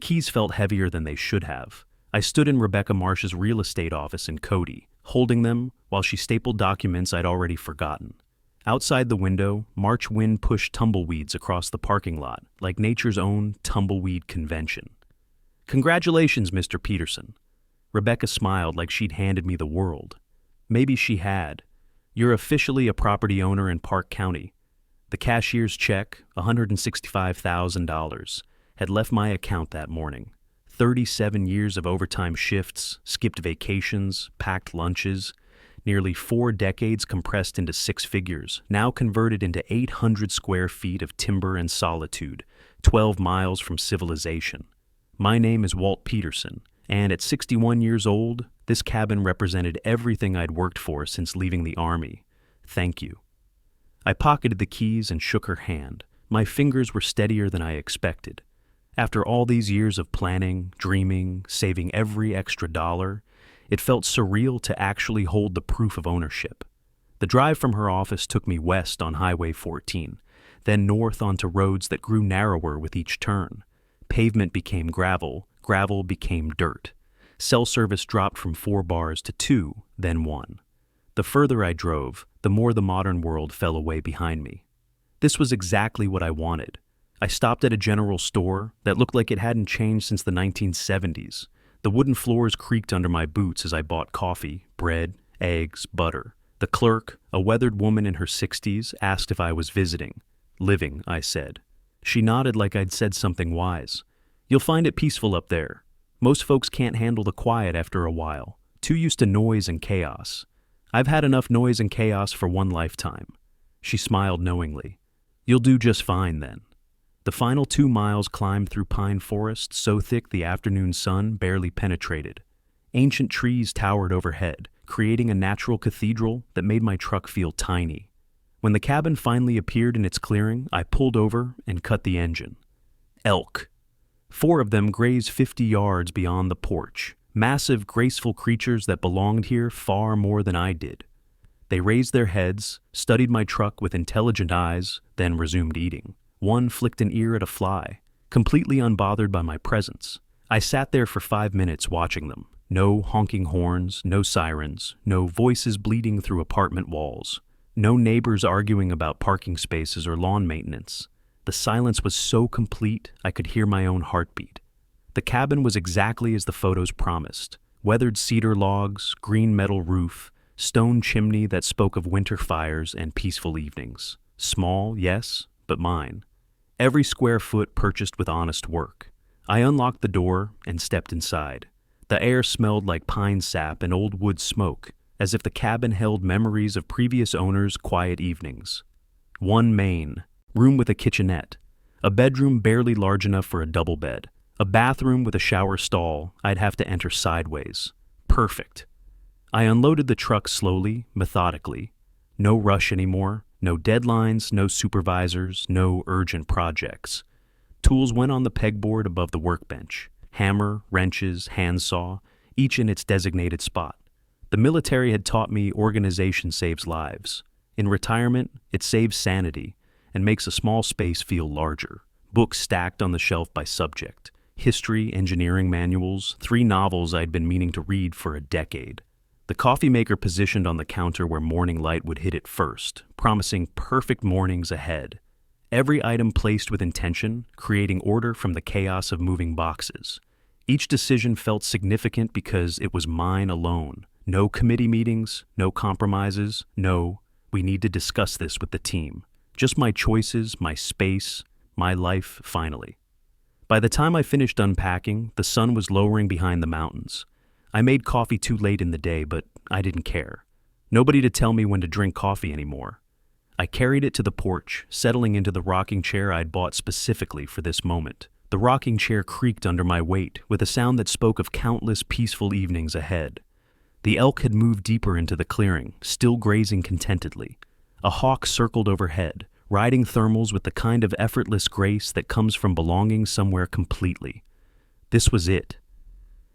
keys felt heavier than they should have. I stood in Rebecca Marsh's real estate office in Cody, holding them while she stapled documents I'd already forgotten. Outside the window, March wind pushed tumbleweeds across the parking lot, like nature's own tumbleweed convention. "Congratulations, Mr. Peterson." Rebecca smiled like she'd handed me the world. Maybe she had. "You're officially a property owner in Park County." The cashier's check, $165,000, had left my account that morning. 37 years of overtime shifts, skipped vacations, packed lunches, nearly 4 decades compressed into 6 figures, now converted into 800 square feet of timber and solitude, 12 miles from civilization. My name is Walt Peterson, and at 61 years old, this cabin represented everything I'd worked for since leaving the Army. Thank you. I pocketed the keys and shook her hand. My fingers were steadier than I expected. After all these years of planning, dreaming, saving every extra dollar, it felt surreal to actually hold the proof of ownership. The drive from her office took me west on Highway 14, then north onto roads that grew narrower with each turn. Pavement became gravel, gravel became dirt. Cell service dropped from 4 bars to 2, then 1. The further I drove, the more the modern world fell away behind me. This was exactly what I wanted. I stopped at a general store that looked like it hadn't changed since the 1970s. The wooden floors creaked under my boots as I bought coffee, bread, eggs, butter. The clerk, a weathered woman in her 60s, asked if I was visiting. "Living," I said. She nodded like I'd said something wise. "You'll find it peaceful up there. Most folks can't handle the quiet after a while. Too used to noise and chaos. I've had enough noise and chaos for one lifetime." She smiled knowingly. "You'll do just fine then." The final 2 miles climbed through pine forests so thick the afternoon sun barely penetrated. Ancient trees towered overhead, creating a natural cathedral that made my truck feel tiny. When the cabin finally appeared in its clearing, I pulled over and cut the engine. Elk. 4 of them grazed 50 yards beyond the porch, massive, graceful creatures that belonged here far more than I did. They raised their heads, studied my truck with intelligent eyes, then resumed eating. One flicked an ear at a fly, completely unbothered by my presence. I sat there for 5 minutes watching them. No honking horns, no sirens, no voices bleeding through apartment walls, no neighbors arguing about parking spaces or lawn maintenance. The silence was so complete I could hear my own heartbeat. The cabin was exactly as the photos promised. Weathered cedar logs, green metal roof, stone chimney that spoke of winter fires and peaceful evenings. Small, yes, but mine. Every square foot purchased with honest work. I unlocked the door and stepped inside. The air smelled like pine sap and old wood smoke, as if the cabin held memories of previous owners' quiet evenings. One main, room with a kitchenette, a bedroom barely large enough for a double bed, a bathroom with a shower stall I'd have to enter sideways. Perfect. I unloaded the truck slowly, methodically. No rush anymore, no deadlines, no supervisors, no urgent projects. Tools went on the pegboard above the workbench. Hammer, wrenches, handsaw, each in its designated spot. The military had taught me organization saves lives. In retirement, it saves sanity and makes a small space feel larger. Books stacked on the shelf by subject. History, engineering manuals, 3 novels I'd been meaning to read for a decade. The coffee maker positioned on the counter where morning light would hit it first, promising perfect mornings ahead. Every item placed with intention, creating order from the chaos of moving boxes. Each decision felt significant because it was mine alone. No committee meetings, no compromises, no, we need to discuss this with the team. Just my choices, my space, my life, finally. By the time I finished unpacking, the sun was lowering behind the mountains. I made coffee too late in the day, but I didn't care. Nobody to tell me when to drink coffee anymore. I carried it to the porch, settling into the rocking chair I'd bought specifically for this moment. The rocking chair creaked under my weight with a sound that spoke of countless peaceful evenings ahead. The elk had moved deeper into the clearing, still grazing contentedly. A hawk circled overhead, riding thermals with the kind of effortless grace that comes from belonging somewhere completely. This was it.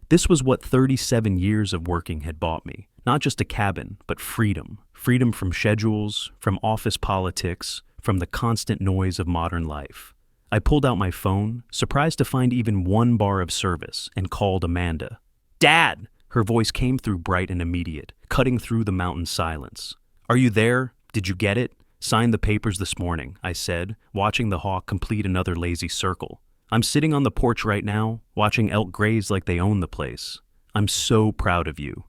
This was what 37 years of working had bought me. Not just a cabin, but freedom. Freedom from schedules, from office politics, from the constant noise of modern life. I pulled out my phone, surprised to find even one bar of service, and called Amanda. "Dad!" Her voice came through bright and immediate, cutting through the mountain silence. "Are you there? Did you get it? Signed the papers this morning," I said, watching the hawk complete another lazy circle. "I'm sitting on the porch right now, watching elk graze like they own the place. I'm so proud of you."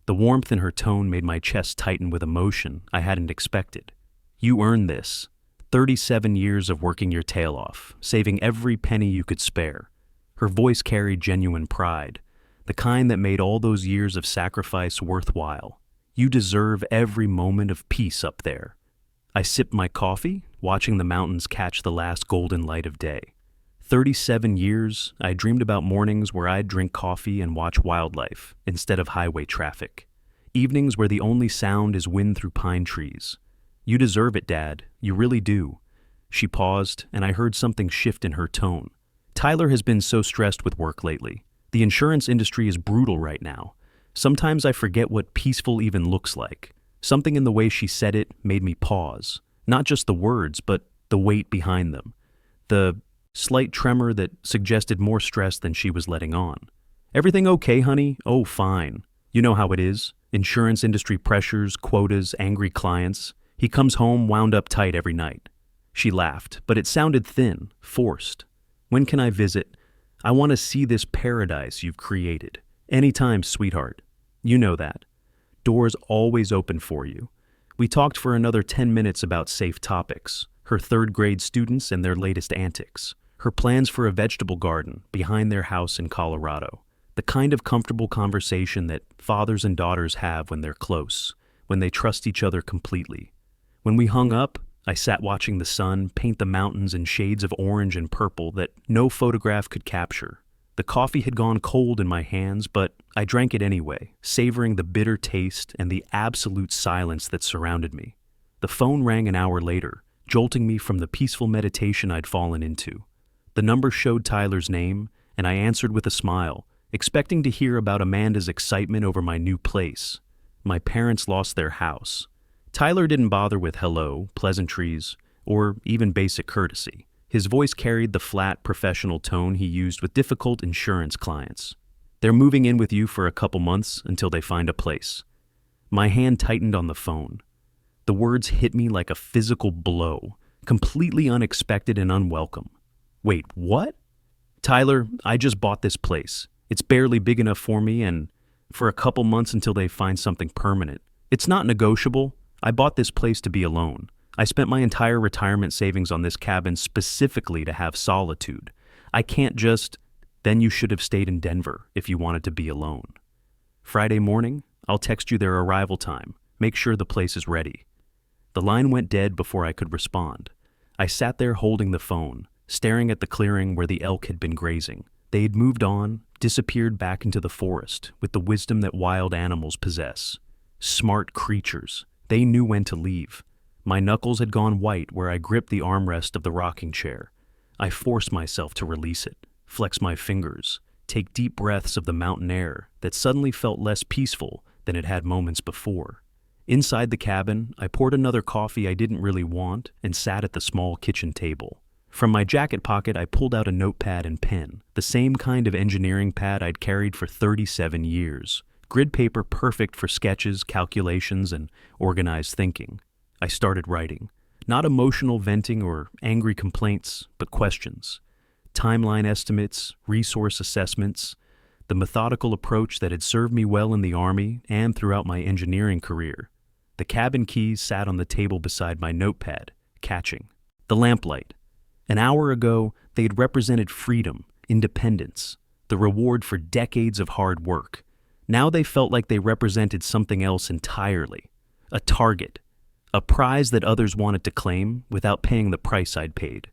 The warmth in her tone made my chest tighten with emotion I hadn't expected. "You earned this. 37 years of working your tail off, saving every penny you could spare." Her voice carried genuine pride, the kind that made all those years of sacrifice worthwhile. "You deserve every moment of peace up there." I sipped my coffee, watching the mountains catch the last golden light of day. 37 years, I dreamed about mornings where I'd drink coffee and watch wildlife instead of highway traffic. Evenings where the only sound is wind through pine trees. "You deserve it, Dad. You really do." She paused, and I heard something shift in her tone. "Tyler has been so stressed with work lately. The insurance industry is brutal right now. Sometimes I forget what peaceful even looks like." Something in the way she said it made me pause. Not just the words, but the weight behind them. The slight tremor that suggested more stress than she was letting on. "Everything okay, honey?" "Oh, fine. You know how it is. Insurance industry pressures, quotas, angry clients. He comes home wound up tight every night." She laughed, but it sounded thin, forced. "When can I visit? I want to see this paradise you've created." "Anytime, sweetheart. You know that. Doors always open for you." We talked for another 10 minutes about safe topics, her third-grade students and their latest antics, her plans for a vegetable garden behind their house in Colorado, the kind of comfortable conversation that fathers and daughters have when they're close, when they trust each other completely. When we hung up, I sat watching the sun paint the mountains in shades of orange and purple that no photograph could capture. The coffee had gone cold in my hands, but I drank it anyway, savoring the bitter taste and the absolute silence that surrounded me. The phone rang an hour later, jolting me from the peaceful meditation I'd fallen into. The number showed Tyler's name, and I answered with a smile, expecting to hear about Amanda's excitement over my new place. My parents lost their house. Tyler didn't bother with hello, pleasantries, or even basic courtesy. His voice carried the flat, professional tone he used with difficult insurance clients. "They're moving in with you for a couple months until they find a place." My hand tightened on the phone. The words hit me like a physical blow, completely unexpected and unwelcome. "Wait, what?" "Tyler, I just bought this place. It's barely big enough for me, and for a couple months until they find something permanent. It's not negotiable. I bought this place to be alone. I spent my entire retirement savings on this cabin specifically to have solitude. I can't just—" "Then you should have stayed in Denver if you wanted to be alone." "Friday morning, I'll text you their arrival time. Make sure the place is ready." The line went dead before I could respond. I sat there holding the phone, staring at the clearing where the elk had been grazing. They had moved on, disappeared back into the forest with the wisdom that wild animals possess. Smart creatures. They knew when to leave. My knuckles had gone white where I gripped the armrest of the rocking chair. I forced myself to release it, flex my fingers, take deep breaths of the mountain air that suddenly felt less peaceful than it had moments before. Inside the cabin, I poured another coffee I didn't really want and sat at the small kitchen table. From my jacket pocket, I pulled out a notepad and pen, the same kind of engineering pad I'd carried for 37 years. Grid paper perfect for sketches, calculations, and organized thinking. I started writing. Not emotional venting or angry complaints, but questions. Timeline estimates, resource assessments, the methodical approach that had served me well in the Army and throughout my engineering career. The cabin keys sat on the table beside my notepad, catching. The lamplight. An hour ago, they had represented freedom, independence, the reward for decades of hard work. Now they felt like they represented something else entirely. A target. A prize that others wanted to claim without paying the price I'd paid.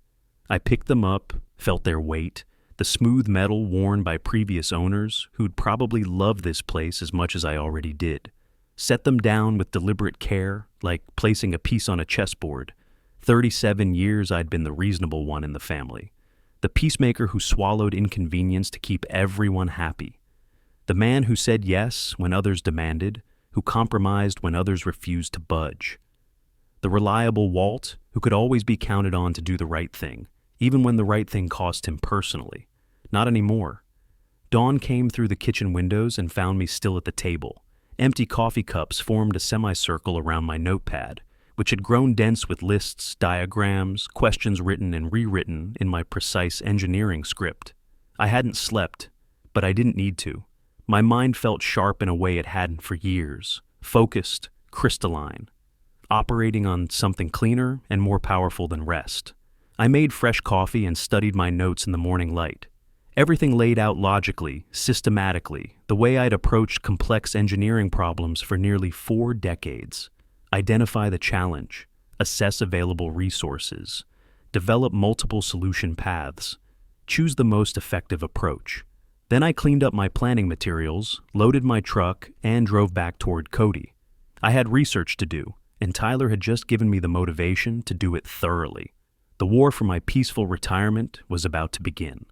I picked them up, felt their weight, the smooth metal worn by previous owners who'd probably loved this place as much as I already did. Set them down with deliberate care, like placing a piece on a chessboard. 37 years I'd been the reasonable one in the family. The peacemaker who swallowed inconvenience to keep everyone happy. The man who said yes when others demanded, who compromised when others refused to budge. The reliable Walt, who could always be counted on to do the right thing, even when the right thing cost him personally. Not anymore. Dawn came through the kitchen windows and found me still at the table. Empty coffee cups formed a semicircle around my notepad, which had grown dense with lists, diagrams, questions written and rewritten in my precise engineering script. I hadn't slept, but I didn't need to. My mind felt sharp in a way it hadn't for years, focused, crystalline, operating on something cleaner and more powerful than rest. I made fresh coffee and studied my notes in the morning light. Everything laid out logically, systematically, the way I'd approached complex engineering problems for nearly 4 decades. Identify the challenge, assess available resources, develop multiple solution paths, choose the most effective approach. Then I cleaned up my planning materials, loaded my truck, and drove back toward Cody. I had research to do, and Tyler had just given me the motivation to do it thoroughly. The war for my peaceful retirement was about to begin.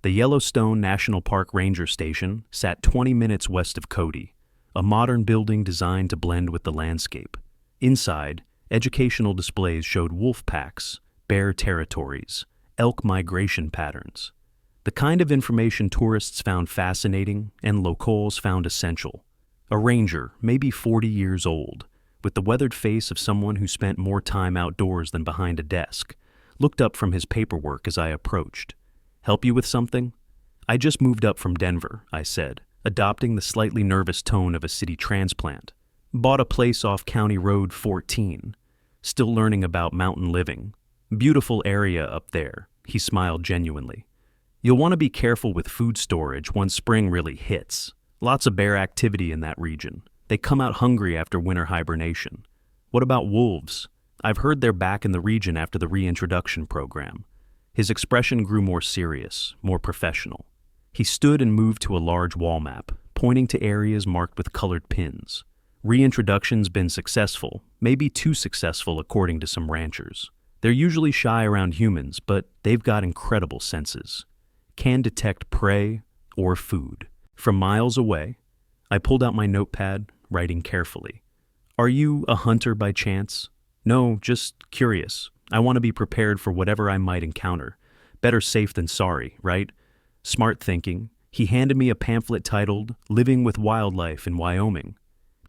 The Yellowstone National Park Ranger Station sat 20 minutes west of Cody, a modern building designed to blend with the landscape. Inside, educational displays showed wolf packs, bear territories, elk migration patterns, the kind of information tourists found fascinating and locals found essential. A ranger, maybe 40 years old, with the weathered face of someone who spent more time outdoors than behind a desk, looked up from his paperwork as I approached. "Help you with something?" "I just moved up from Denver," I said, adopting the slightly nervous tone of a city transplant. "Bought a place off County Road 14. Still learning about mountain living. Beautiful area up there," he smiled genuinely. "You'll want to be careful with food storage once spring really hits. Lots of bear activity in that region. They come out hungry after winter hibernation." "What about wolves? I've heard they're back in the region after the reintroduction program." His expression grew more serious, more professional. He stood and moved to a large wall map, pointing to areas marked with colored pins. "Reintroduction's been successful, maybe too successful according to some ranchers. They're usually shy around humans, but they've got incredible senses. Can detect prey or food from miles away." I pulled out my notepad, writing carefully. "Are you a hunter by chance?" "No, just curious. I want to be prepared for whatever I might encounter. Better safe than sorry, right?" Smart thinking. He handed me a pamphlet titled "Living with Wildlife in Wyoming."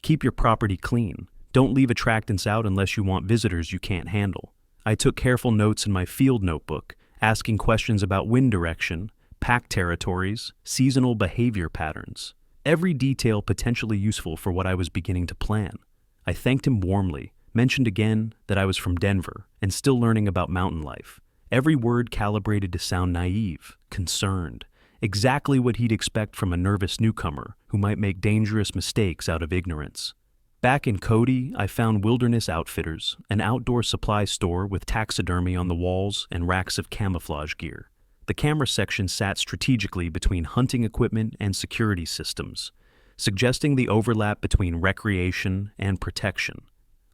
"Keep your property clean. Don't leave attractants out unless you want visitors you can't handle." I took careful notes in my field notebook, asking questions about wind direction, pack territories, seasonal behavior patterns. Every detail potentially useful for what I was beginning to plan. I thanked him warmly, mentioned again that I was from Denver and still learning about mountain life. Every word calibrated to sound naive, concerned, exactly what he'd expect from a nervous newcomer who might make dangerous mistakes out of ignorance. Back in Cody, I found Wilderness Outfitters, an outdoor supply store with taxidermy on the walls and racks of camouflage gear. The camera section sat strategically between hunting equipment and security systems, suggesting the overlap between recreation and protection.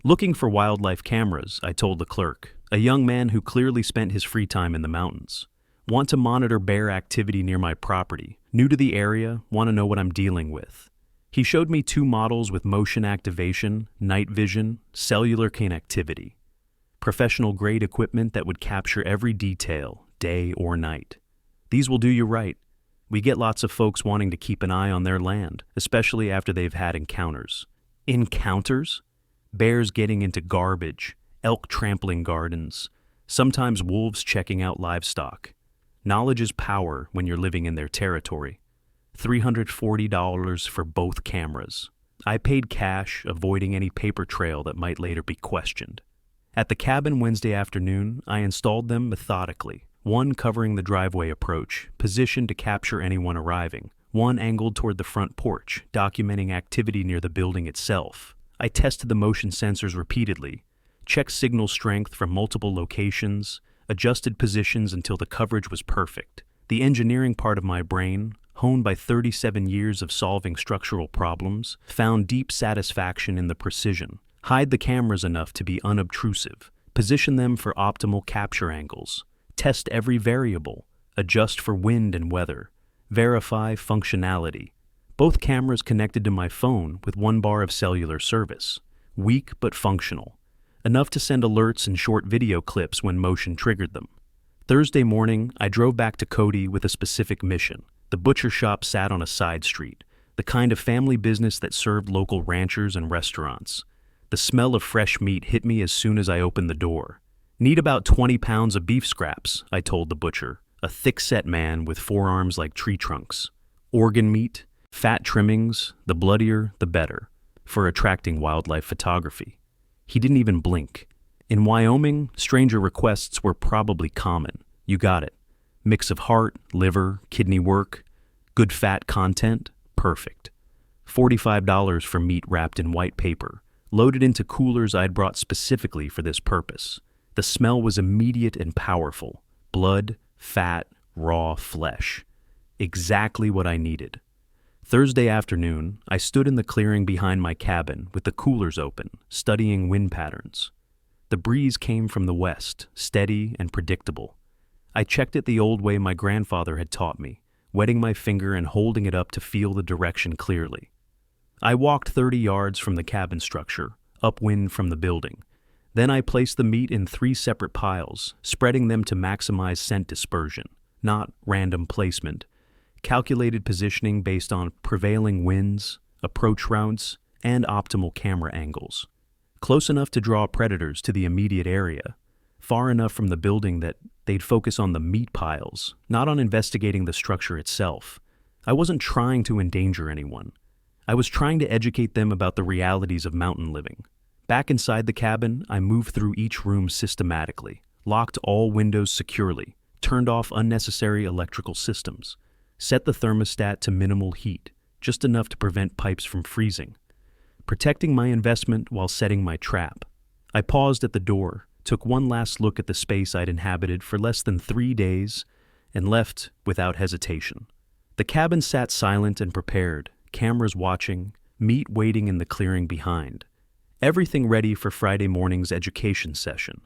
"Looking for wildlife cameras," I told the clerk, a young man who clearly spent his free time in the mountains. "Want to monitor bear activity near my property. New to the area, want to know what I'm dealing with." He showed me 2 models with motion activation, night vision, cellular connectivity. Professional-grade equipment that would capture every detail, day or night. "These will do you right. We get lots of folks wanting to keep an eye on their land, especially after they've had encounters." Encounters? Bears getting into garbage, elk trampling gardens, sometimes wolves checking out livestock. Knowledge is power when you're living in their territory. $340 for both cameras. I paid cash, avoiding any paper trail that might later be questioned. At the cabin Wednesday afternoon, I installed them methodically, one covering the driveway approach, positioned to capture anyone arriving, one angled toward the front porch, documenting activity near the building itself. I tested the motion sensors repeatedly, checked signal strength from multiple locations, adjusted positions until the coverage was perfect. The engineering part of my brain, honed by 37 years of solving structural problems, found deep satisfaction in the precision. Hide the cameras enough to be unobtrusive, position them for optimal capture angles, test every variable, adjust for wind and weather, verify functionality. Both cameras connected to my phone with 1 bar of cellular service, weak but functional, enough to send alerts and short video clips when motion triggered them. Thursday morning, I drove back to Cody with a specific mission. The butcher shop sat on a side street, the kind of family business that served local ranchers and restaurants. The smell of fresh meat hit me as soon as I opened the door. "Need about 20 pounds of beef scraps," I told the butcher, a thick-set man with forearms like tree trunks. Organ meat, fat trimmings, the bloodier, the better, for attracting wildlife photography. He didn't even blink. In Wyoming, stranger requests were probably common. You got it. Mix of heart, liver, kidney work, good fat content, perfect. $45 for meat wrapped in white paper, loaded into coolers I'd brought specifically for this purpose. The smell was immediate and powerful. Blood, fat, raw flesh. Exactly what I needed. Thursday afternoon, I stood in the clearing behind my cabin with the coolers open, studying wind patterns. The breeze came from the west, steady and predictable. I checked it the old way my grandfather had taught me, wetting my finger and holding it up to feel the direction clearly. I walked 30 yards from the cabin structure, upwind from the building. Then I placed the meat in 3 separate piles, spreading them to maximize scent dispersion, not random placement. Calculated positioning based on prevailing winds, approach routes, and optimal camera angles. Close enough to draw predators to the immediate area, far enough from the building that they'd focus on the meat piles, not on investigating the structure itself. I wasn't trying to endanger anyone. I was trying to educate them about the realities of mountain living. Back inside the cabin, I moved through each room systematically, locked all windows securely, turned off unnecessary electrical systems, set the thermostat to minimal heat, just enough to prevent pipes from freezing, protecting my investment while setting my trap. I paused at the door, took one last look at the space I'd inhabited for less than 3 days, and left without hesitation. The cabin sat silent and prepared, cameras watching, meat waiting in the clearing behind. Everything ready for Friday morning's education session.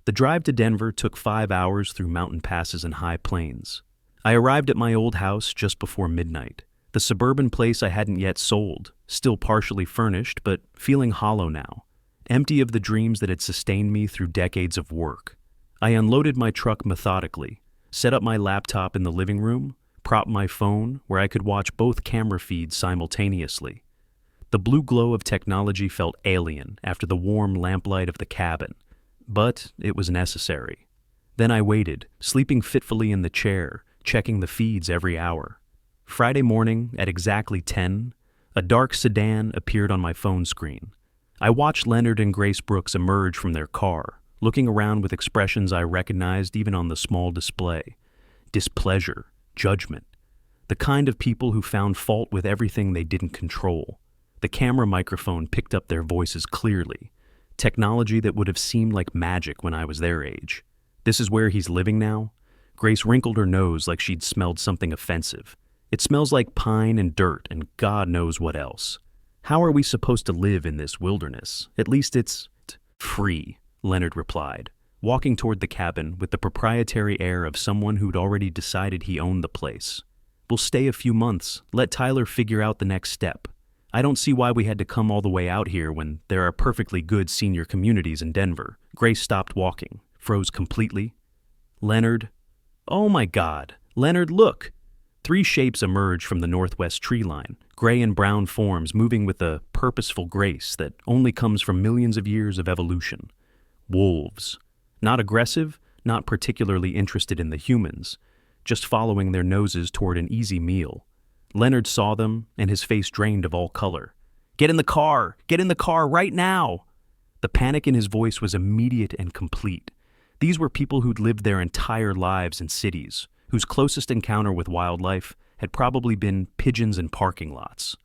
The drive to Denver took 5 hours through mountain passes and high plains. I arrived at my old house just before midnight. The suburban place I hadn't yet sold, still partially furnished, but feeling hollow now, empty of the dreams that had sustained me through decades of work. I unloaded my truck methodically, set up my laptop in the living room, propped my phone where I could watch both camera feeds simultaneously. The blue glow of technology felt alien after the warm lamplight of the cabin, but it was necessary. Then I waited, sleeping fitfully in the chair, checking the feeds every hour. Friday morning, at exactly 10, a dark sedan appeared on my phone screen. I watched Leonard and Grace Brooks emerge from their car, looking around with expressions I recognized even on the small display. Displeasure, judgment. The kind of people who found fault with everything they didn't control. The camera microphone picked up their voices clearly. Technology that would have seemed like magic when I was their age. This is where he's living now? Grace wrinkled her nose like she'd smelled something offensive. It smells like pine and dirt and God knows what else. How are we supposed to live in this wilderness? At least it's free, Leonard replied, walking toward the cabin with the proprietary air of someone who'd already decided he owned the place. We'll stay a few months, let Tyler figure out the next step. I don't see why we had to come all the way out here when there are perfectly good senior communities in Denver. Grace stopped walking, froze completely. Leonard, oh my God, Leonard, look! 3 shapes emerged from the northwest tree line, gray and brown forms moving with a purposeful grace that only comes from millions of years of evolution. Wolves. Not aggressive, not particularly interested in the humans, just following their noses toward an easy meal. Leonard saw them, and his face drained of all color. Get in the car! Get in the car right now! The panic in his voice was immediate and complete. These were people who'd lived their entire lives in cities, whose closest encounter with wildlife had probably been pigeons in parking lots.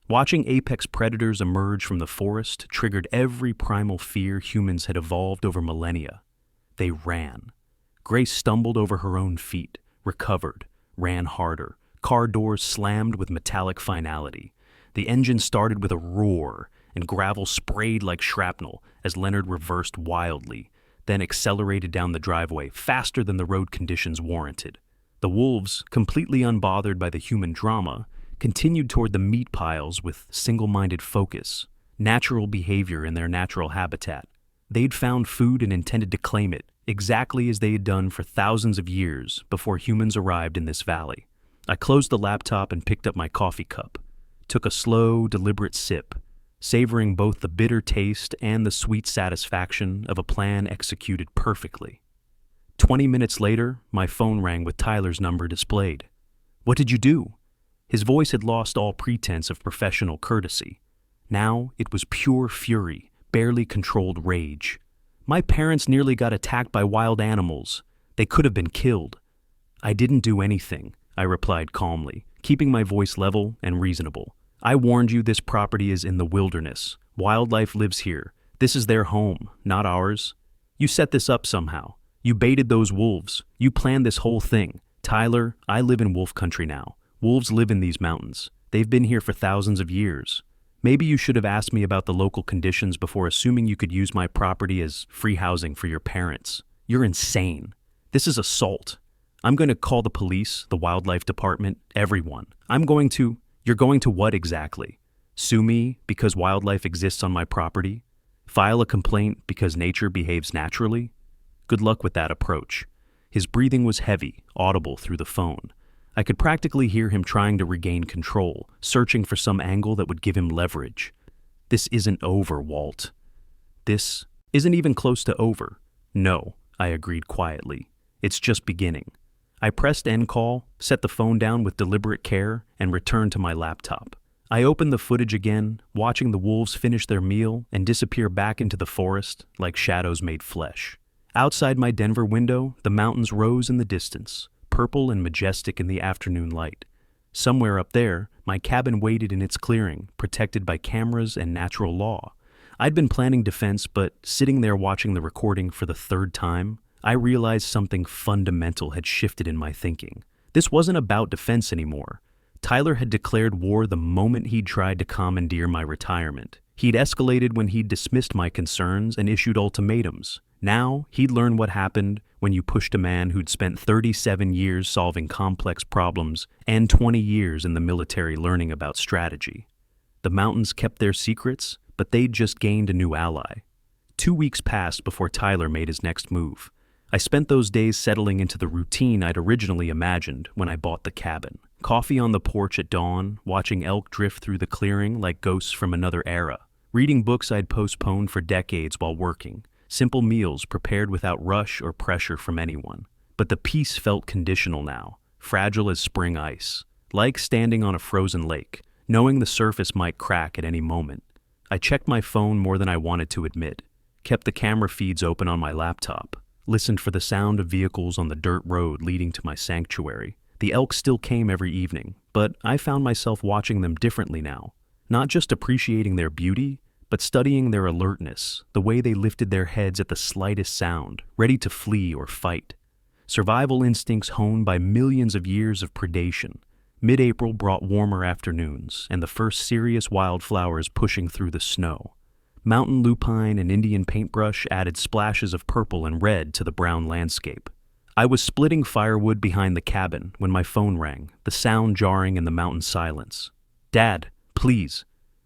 Watching apex predators emerge from the forest triggered every primal fear humans had evolved over millennia. They ran. Grace stumbled over her own feet, recovered, ran harder. Car doors slammed with metallic finality. The engine started with a roar, and gravel sprayed like shrapnel as Leonard reversed wildly, then accelerated down the driveway faster than the road conditions warranted. The wolves, completely unbothered by the human drama, continued toward the meat piles with single-minded focus, natural behavior in their natural habitat. They'd found food and intended to claim it, exactly as they had done for thousands of years before humans arrived in this valley. I closed the laptop and picked up my coffee cup, took a slow, deliberate sip, savoring both the bitter taste and the sweet satisfaction of a plan executed perfectly. 20 minutes later, my phone rang with Tyler's number displayed. "What did you do?" His voice had lost all pretense of professional courtesy. Now it was pure fury, barely controlled rage. "My parents nearly got attacked by wild animals. They could have been killed." "I didn't do anything," I replied calmly, keeping my voice level and reasonable. "I warned you this property is in the wilderness. Wildlife lives here. This is their home, not ours. You set this up somehow. You baited those wolves. You planned this whole thing. Tyler, I live in wolf country now. Wolves live in these mountains. They've been here for thousands of years. Maybe you should have asked me about the local conditions before assuming you could use my property as free housing for your parents. You're insane. This is assault. I'm going to call the police, the wildlife department, everyone. You're going to what exactly? Sue me because wildlife exists on my property? File a complaint because nature behaves naturally? Good luck with that approach." His breathing was heavy, audible through the phone. I could practically hear him trying to regain control, searching for some angle that would give him leverage. "This isn't over, Walt." "This isn't even close to over." "No," I agreed quietly. "It's just beginning." I pressed end call, set the phone down with deliberate care, and returned to my laptop. I opened the footage again, watching the wolves finish their meal and disappear back into the forest like shadows made flesh. Outside my Denver window, the mountains rose in the distance, purple and majestic in the afternoon light. Somewhere up there, my cabin waited in its clearing, protected by cameras and natural law. I'd been planning defense, but sitting there watching the recording for the third time, I realized something fundamental had shifted in my thinking. This wasn't about defense anymore. Tyler had declared war the moment he'd tried to commandeer my retirement. He'd escalated when he'd dismissed my concerns and issued ultimatums. Now, he'd learn what happened when you pushed a man who'd spent 37 years solving complex problems and 20 years in the military learning about strategy. The mountains kept their secrets, but they'd just gained a new ally. 2 weeks passed before Tyler made his next move. I spent those days settling into the routine I'd originally imagined when I bought the cabin. Coffee on the porch at dawn, watching elk drift through the clearing like ghosts from another era. Reading books I'd postponed for decades while working. Simple meals prepared without rush or pressure from anyone. But the peace felt conditional now, fragile as spring ice. Like standing on a frozen lake, knowing the surface might crack at any moment. I checked my phone more than I wanted to admit. Kept the camera feeds open on my laptop. Listened for the sound of vehicles on the dirt road leading to my sanctuary. The elk still came every evening, but I found myself watching them differently now. Not just appreciating their beauty, but studying their alertness, the way they lifted their heads at the slightest sound, ready to flee or fight. Survival instincts honed by millions of years of predation. Mid-April brought warmer afternoons, and the first serious wildflowers pushing through the snow. Mountain lupine and Indian paintbrush added splashes of purple and red to the brown landscape. I was splitting firewood behind the cabin when my phone rang, the sound jarring in the mountain silence. "Dad, please."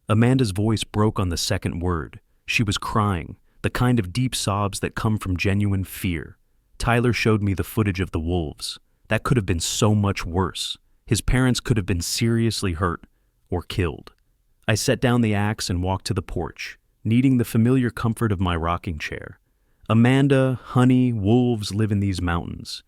Amanda's voice broke on the second word. She was crying, the kind of deep sobs that come from genuine fear. Tyler showed me the footage of the wolves. That could have been so much worse. His parents could have been seriously hurt or killed. I set down the axe and walked to the porch, needing the familiar comfort of my rocking chair. "Amanda, honey, wolves live in these mountains.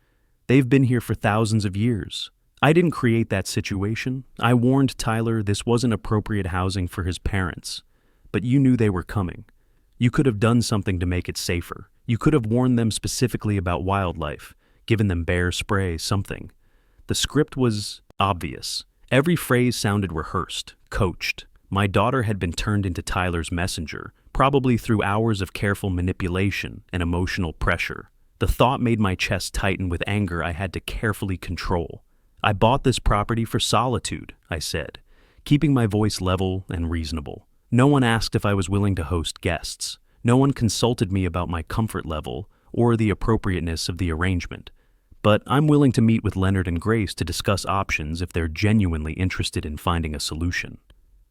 They've been here for thousands of years. I didn't create that situation. I warned Tyler this wasn't appropriate housing for his parents. But you knew they were coming. You could have done something to make it safer. You could have warned them specifically about wildlife, given them bear spray, something." The script was obvious. Every phrase sounded rehearsed, coached. My daughter had been turned into Tyler's messenger, probably through hours of careful manipulation and emotional pressure. The thought made my chest tighten with anger I had to carefully control. "I bought this property for solitude," I said, keeping my voice level and reasonable. No one asked if I was willing to host guests. No one consulted me about my comfort level or the appropriateness of the arrangement. But I'm willing to meet with Leonard and Grace to discuss options if they're genuinely interested in finding a solution.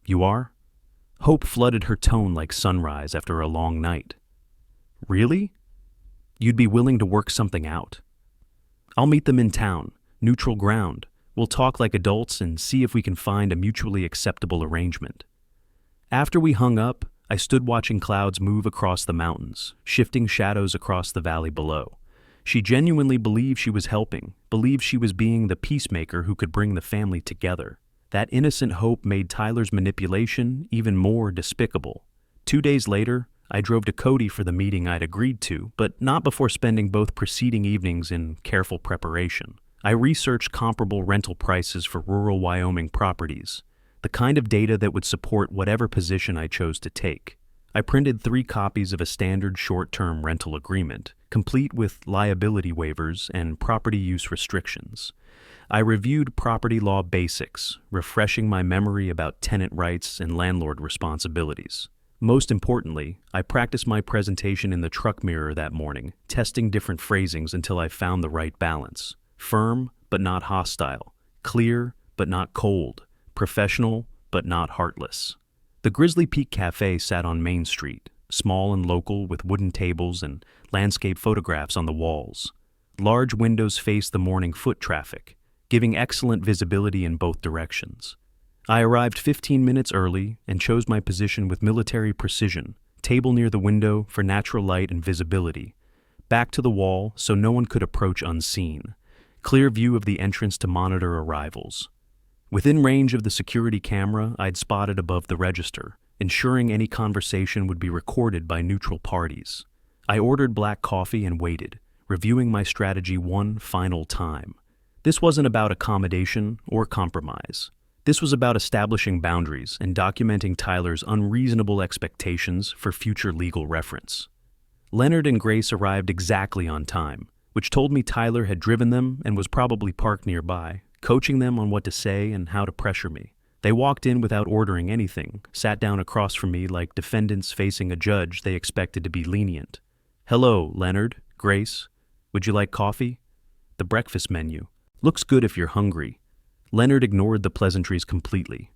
"You are?" Hope flooded her tone like sunrise after a long night. "Really?" You'd be willing to work something out. I'll meet them in town, neutral ground. We'll talk like adults and see if we can find a mutually acceptable arrangement. After we hung up, I stood watching clouds move across the mountains, shifting shadows across the valley below. She genuinely believed she was helping, believed she was being the peacemaker who could bring the family together. That innocent hope made Tyler's manipulation even more despicable. 2 days later, I drove to Cody for the meeting I'd agreed to, but not before spending both preceding evenings in careful preparation. I researched comparable rental prices for rural Wyoming properties, the kind of data that would support whatever position I chose to take. I printed 3 copies of a standard short-term rental agreement, complete with liability waivers and property use restrictions. I reviewed property law basics, refreshing my memory about tenant rights and landlord responsibilities. Most importantly, I practiced my presentation in the truck mirror that morning, testing different phrasings until I found the right balance. Firm, but not hostile. Clear, but not cold. Professional, but not heartless. The Grizzly Peak Cafe sat on Main Street, small and local with wooden tables and landscape photographs on the walls. Large windows faced the morning foot traffic, giving excellent visibility in both directions. I arrived 15 minutes early and chose my position with military precision, table near the window for natural light and visibility, back to the wall so no one could approach unseen, clear view of the entrance to monitor arrivals. Within range of the security camera I'd spotted above the register, ensuring any conversation would be recorded by neutral parties. I ordered black coffee and waited, reviewing my strategy one final time. This wasn't about accommodation or compromise. This was about establishing boundaries and documenting Tyler's unreasonable expectations for future legal reference. Leonard and Grace arrived exactly on time, which told me Tyler had driven them and was probably parked nearby, coaching them on what to say and how to pressure me. They walked in without ordering anything, sat down across from me like defendants facing a judge they expected to be lenient. "Hello, Leonard, Grace. Would you like coffee?" "The breakfast menu. Looks good if you're hungry." Leonard ignored the pleasantries completely.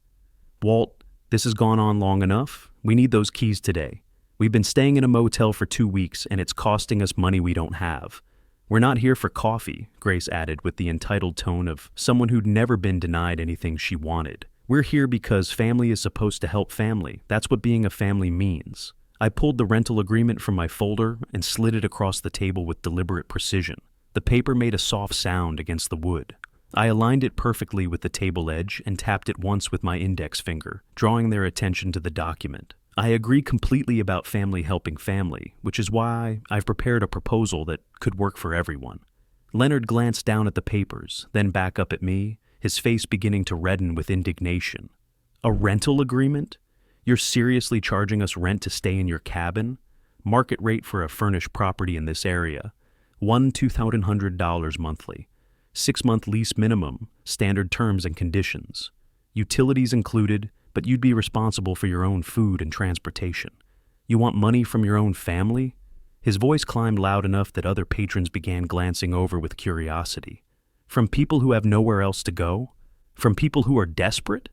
"Walt, this has gone on long enough. We need those keys today. We've been staying in a motel for 2 weeks and it's costing us money we don't have." "We're not here for coffee," Grace added with the entitled tone of someone who'd never been denied anything she wanted. "We're here because family is supposed to help family. That's what being a family means." I pulled the rental agreement from my folder and slid it across the table with deliberate precision. The paper made a soft sound against the wood. I aligned it perfectly with the table edge and tapped it once with my index finger, drawing their attention to the document. I agree completely about family helping family, which is why I've prepared a proposal that could work for everyone. Leonard glanced down at the papers, then back up at me, his face beginning to redden with indignation. "A rental agreement? You're seriously charging us rent to stay in your cabin? Market rate for a furnished property in this area. $2,100 monthly. 6-month lease minimum, standard terms and conditions. Utilities included, but you'd be responsible for your own food and transportation. You want money from your own family?" His voice climbed loud enough that other patrons began glancing over with curiosity. "From people who have nowhere else to go? From people who are desperate?"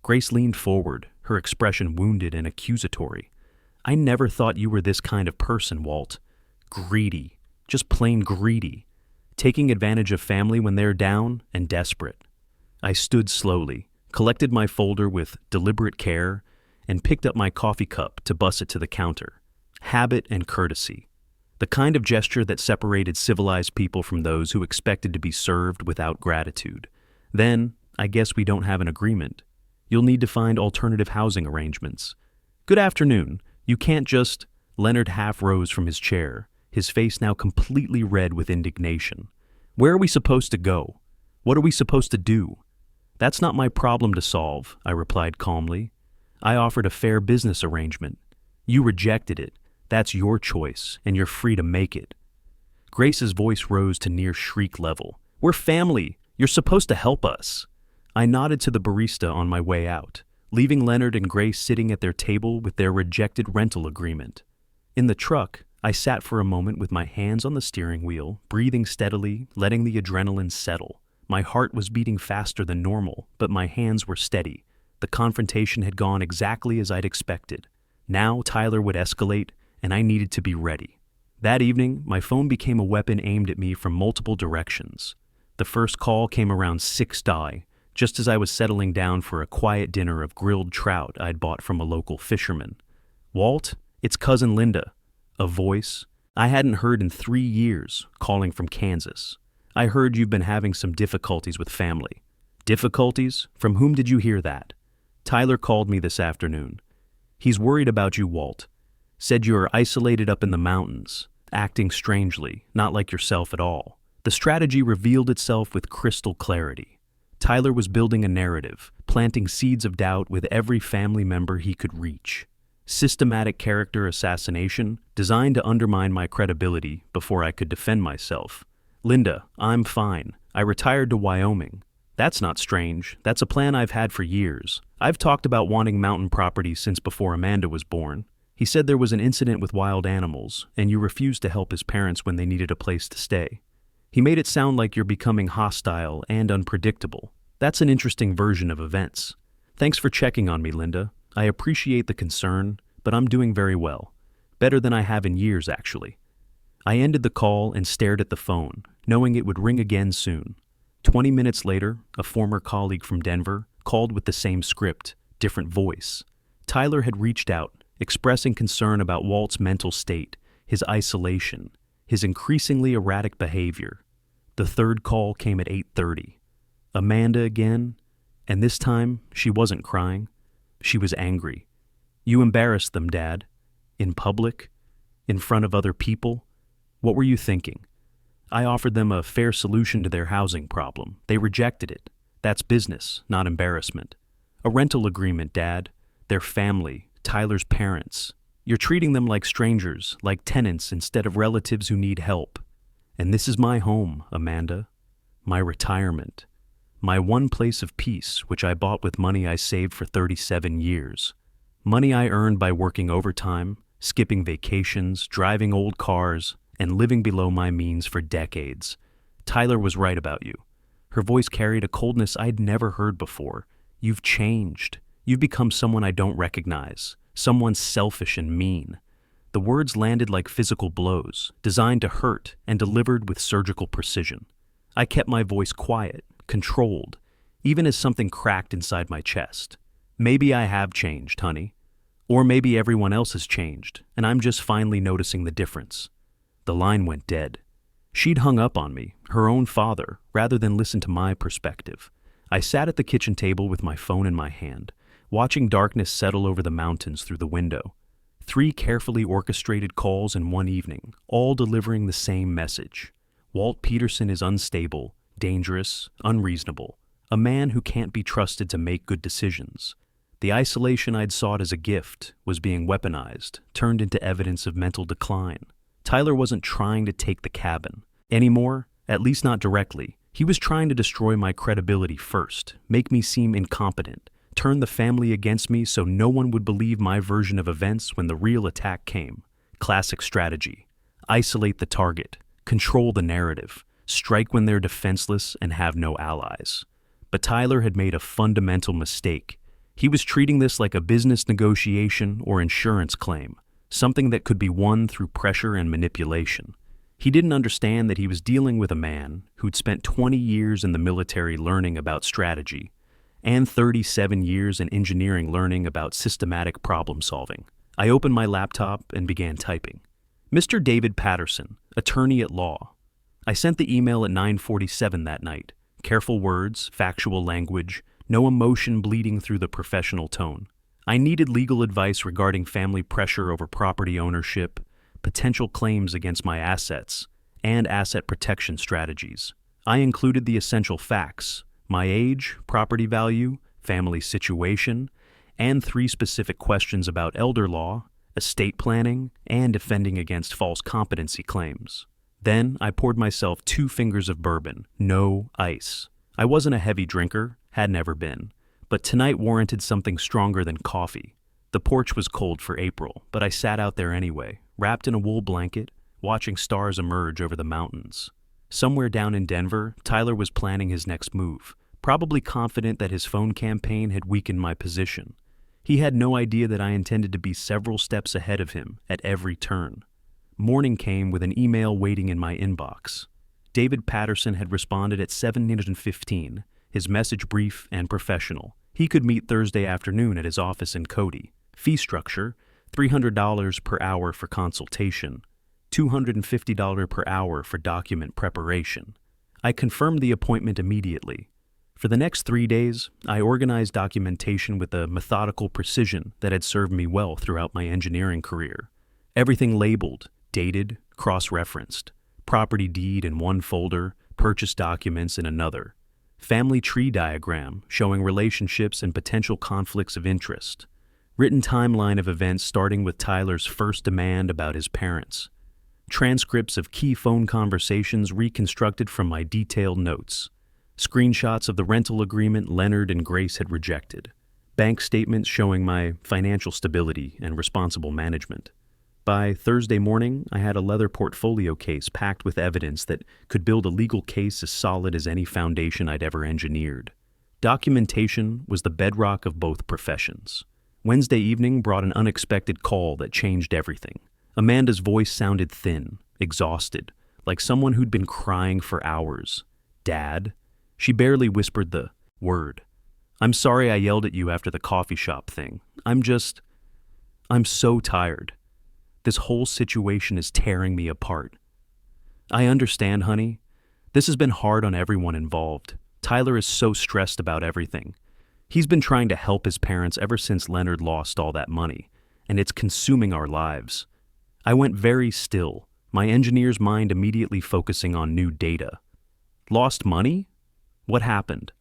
Grace leaned forward, her expression wounded and accusatory. "I never thought you were this kind of person, Walt. Greedy. Just plain greedy. Taking advantage of family when they're down and desperate." I stood slowly, collected my folder with deliberate care, and picked up my coffee cup to bus it to the counter. Habit and courtesy. The kind of gesture that separated civilized people from those who expected to be served without gratitude. "Then, I guess we don't have an agreement. You'll need to find alternative housing arrangements." "Good afternoon. You can't just—" Leonard half rose from his chair, his face now completely red with indignation. "Where are we supposed to go? What are we supposed to do?" "That's not my problem to solve," I replied calmly. "I offered a fair business arrangement. You rejected it. That's your choice, and you're free to make it." Grace's voice rose to near shriek level. "We're family. You're supposed to help us." I nodded to the barista on my way out, leaving Leonard and Grace sitting at their table with their rejected rental agreement. In the truck, I sat for a moment with my hands on the steering wheel, breathing steadily, letting the adrenaline settle. My heart was beating faster than normal, but my hands were steady. The confrontation had gone exactly as I'd expected. Now Tyler would escalate, and I needed to be ready. That evening, my phone became a weapon aimed at me from multiple directions. The first call came around 6 die, just as I was settling down for a quiet dinner of grilled trout I'd bought from a local fisherman. "Walt, it's Cousin Linda." A voice I hadn't heard in 3 years, calling from Kansas. "I heard you've been having some difficulties with family." "Difficulties? From whom did you hear that?" "Tyler called me this afternoon. He's worried about you, Walt. Said you're isolated up in the mountains, acting strangely, not like yourself at all." The strategy revealed itself with crystal clarity. Tyler was building a narrative, planting seeds of doubt with every family member he could reach. Systematic character assassination designed to undermine my credibility before I could defend myself. "Linda, I'm fine. I retired to Wyoming." "That's not strange. That's a plan I've had for years. I've talked about wanting mountain property since before Amanda was born." He said there was an incident with wild animals, and you refused to help his parents when they needed a place to stay. He made it sound like you're becoming hostile and unpredictable. That's an interesting version of events. "Thanks for checking on me, Linda. I appreciate the concern, but I'm doing very well. Better than I have in years, actually." I ended the call and stared at the phone, knowing it would ring again soon. 20 minutes later, a former colleague from Denver called with the same script, different voice. Tyler had reached out, expressing concern about Walt's mental state, his isolation, his increasingly erratic behavior. The third call came at 8:30. Amanda again, and this time she wasn't crying. She was angry. "You embarrassed them, Dad. In public? In front of other people? What were you thinking?" "I offered them a fair solution to their housing problem. They rejected it. That's business, not embarrassment. A rental agreement, Dad. Their family, Tyler's parents. You're treating them like strangers, like tenants instead of relatives who need help. And this is my home, Amanda. My retirement. My one place of peace, which I bought with money I saved for 37 years. Money I earned by working overtime, skipping vacations, driving old cars, and living below my means for decades. Tyler was right about you." Her voice carried a coldness I'd never heard before. "You've changed. You've become someone I don't recognize. Someone selfish and mean." The words landed like physical blows, designed to hurt and delivered with surgical precision. I kept my voice quiet, controlled, even as something cracked inside my chest. "Maybe I have changed, honey. Or maybe everyone else has changed, and I'm just finally noticing the difference." The line went dead. She'd hung up on me, her own father, rather than listen to my perspective. I sat at the kitchen table with my phone in my hand, watching darkness settle over the mountains through the window. 3 carefully orchestrated calls in one evening, all delivering the same message. Walt Peterson is unstable, dangerous, unreasonable, a man who can't be trusted to make good decisions. The isolation I'd sought as a gift was being weaponized, turned into evidence of mental decline. Tyler wasn't trying to take the cabin anymore, at least not directly. He was trying to destroy my credibility first, make me seem incompetent, turn the family against me so no one would believe my version of events when the real attack came. Classic strategy. Isolate the target, control the narrative, strike when they're defenseless and have no allies. But Tyler had made a fundamental mistake. He was treating this like a business negotiation or insurance claim, something that could be won through pressure and manipulation. He didn't understand that he was dealing with a man who'd spent 20 years in the military learning about strategy, and 37 years in engineering learning about systematic problem solving. I opened my laptop and began typing. "Mr. David Patterson, attorney at law." I sent the email at 9:47 that night. Careful words, factual language, no emotion bleeding through the professional tone. I needed legal advice regarding family pressure over property ownership, potential claims against my assets, and asset protection strategies. I included the essential facts: my age, property value, family situation, and 3 specific questions about elder law, estate planning, and defending against false competency claims. Then I poured myself 2 fingers of bourbon, no ice. I wasn't a heavy drinker, had never been, but tonight warranted something stronger than coffee. The porch was cold for April, but I sat out there anyway, wrapped in a wool blanket, watching stars emerge over the mountains. Somewhere down in Denver, Tyler was planning his next move, probably confident that his phone campaign had weakened my position. He had no idea that I intended to be several steps ahead of him at every turn. Morning came with an email waiting in my inbox. David Patterson had responded at 7:15, his message brief and professional. He could meet Thursday afternoon at his office in Cody. Fee structure, $300 per hour for consultation, $250 per hour for document preparation. I confirmed the appointment immediately. For the next 3 days, I organized documentation with a methodical precision that had served me well throughout my engineering career. Everything labeled, dated, cross-referenced. Property deed in one folder, purchase documents in another. Family tree diagram showing relationships and potential conflicts of interest. Written timeline of events starting with Tyler's first demand about his parents. Transcripts of key phone conversations reconstructed from my detailed notes. Screenshots of the rental agreement Leonard and Grace had rejected. Bank statements showing my financial stability and responsible management. By Thursday morning, I had a leather portfolio case packed with evidence that could build a legal case as solid as any foundation I'd ever engineered. Documentation was the bedrock of both professions. Wednesday evening brought an unexpected call that changed everything. Amanda's voice sounded thin, exhausted, like someone who'd been crying for hours. "Dad?" She barely whispered the word. "I'm sorry I yelled at you after the coffee shop thing. I'm so tired. This whole situation is tearing me apart." "I understand, honey. This has been hard on everyone involved. Tyler is so stressed about everything. He's been trying to help his parents ever since Leonard lost all that money, and it's consuming our lives." I went very still, my engineer's mind immediately focusing on new data. Lost money? What happened?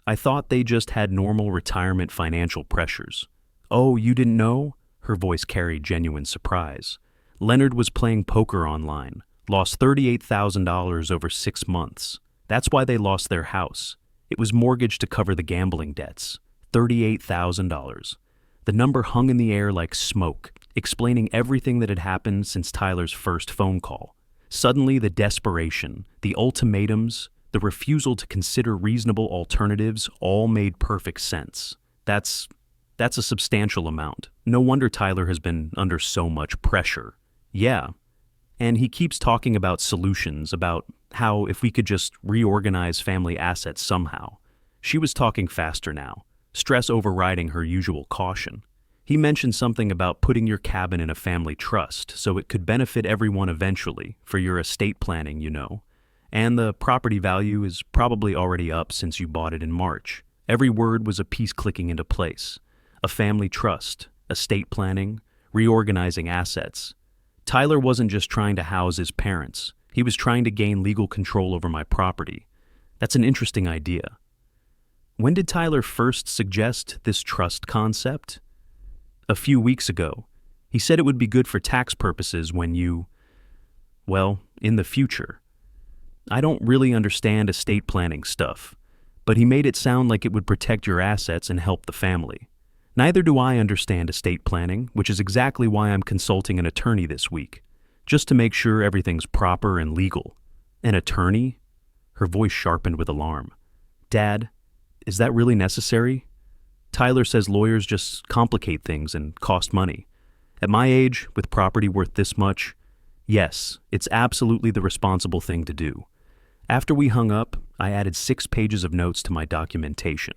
I thought they just had normal retirement financial pressures. "Oh, you didn't know?" Her voice carried genuine surprise. "Leonard was playing poker online, lost $38,000 over 6 months. That's why they lost their house. It was mortgaged to cover the gambling debts. $38,000. The number hung in the air like smoke, explaining everything that had happened since Tyler's first phone call. Suddenly, the desperation, the ultimatums, the refusal to consider reasonable alternatives all made perfect sense. That's a substantial amount. No wonder Tyler has been under so much pressure. Yeah. And he keeps talking about solutions, about how if we could just reorganize family assets somehow. She was talking faster now, stress overriding her usual caution. He mentioned something about putting your cabin in a family trust so it could benefit everyone eventually, for your estate planning, you know. And the property value is probably already up since you bought it in March. Every word was a piece clicking into place. A family trust, estate planning, reorganizing assets. Tyler wasn't just trying to house his parents. He was trying to gain legal control over my property. That's an interesting idea. When did Tyler first suggest this trust concept? A few weeks ago. He said it would be good for tax purposes when in the future. I don't really understand estate planning stuff, but he made it sound like it would protect your assets and help the family. Neither do I understand estate planning, which is exactly why I'm consulting an attorney this week, just to make sure everything's proper and legal. An attorney? Her voice sharpened with alarm. "Dad, is that really necessary? Tyler says lawyers just complicate things and cost money. At my age, with property worth this much, yes, it's absolutely the responsible thing to do." After we hung up, I added 6 pages of notes to my documentation.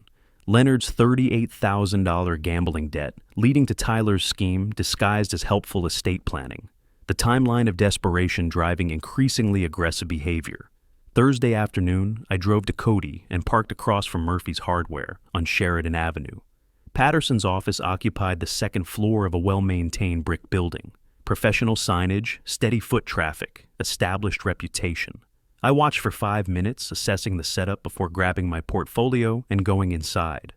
Leonard's $38,000 gambling debt, leading to Tyler's scheme disguised as helpful estate planning. The timeline of desperation driving increasingly aggressive behavior. Thursday afternoon, I drove to Cody and parked across from Murphy's Hardware on Sheridan Avenue. Patterson's office occupied the second floor of a well-maintained brick building. Professional signage, steady foot traffic, established reputation. I watched for 5 minutes, assessing the setup before grabbing my portfolio and going inside.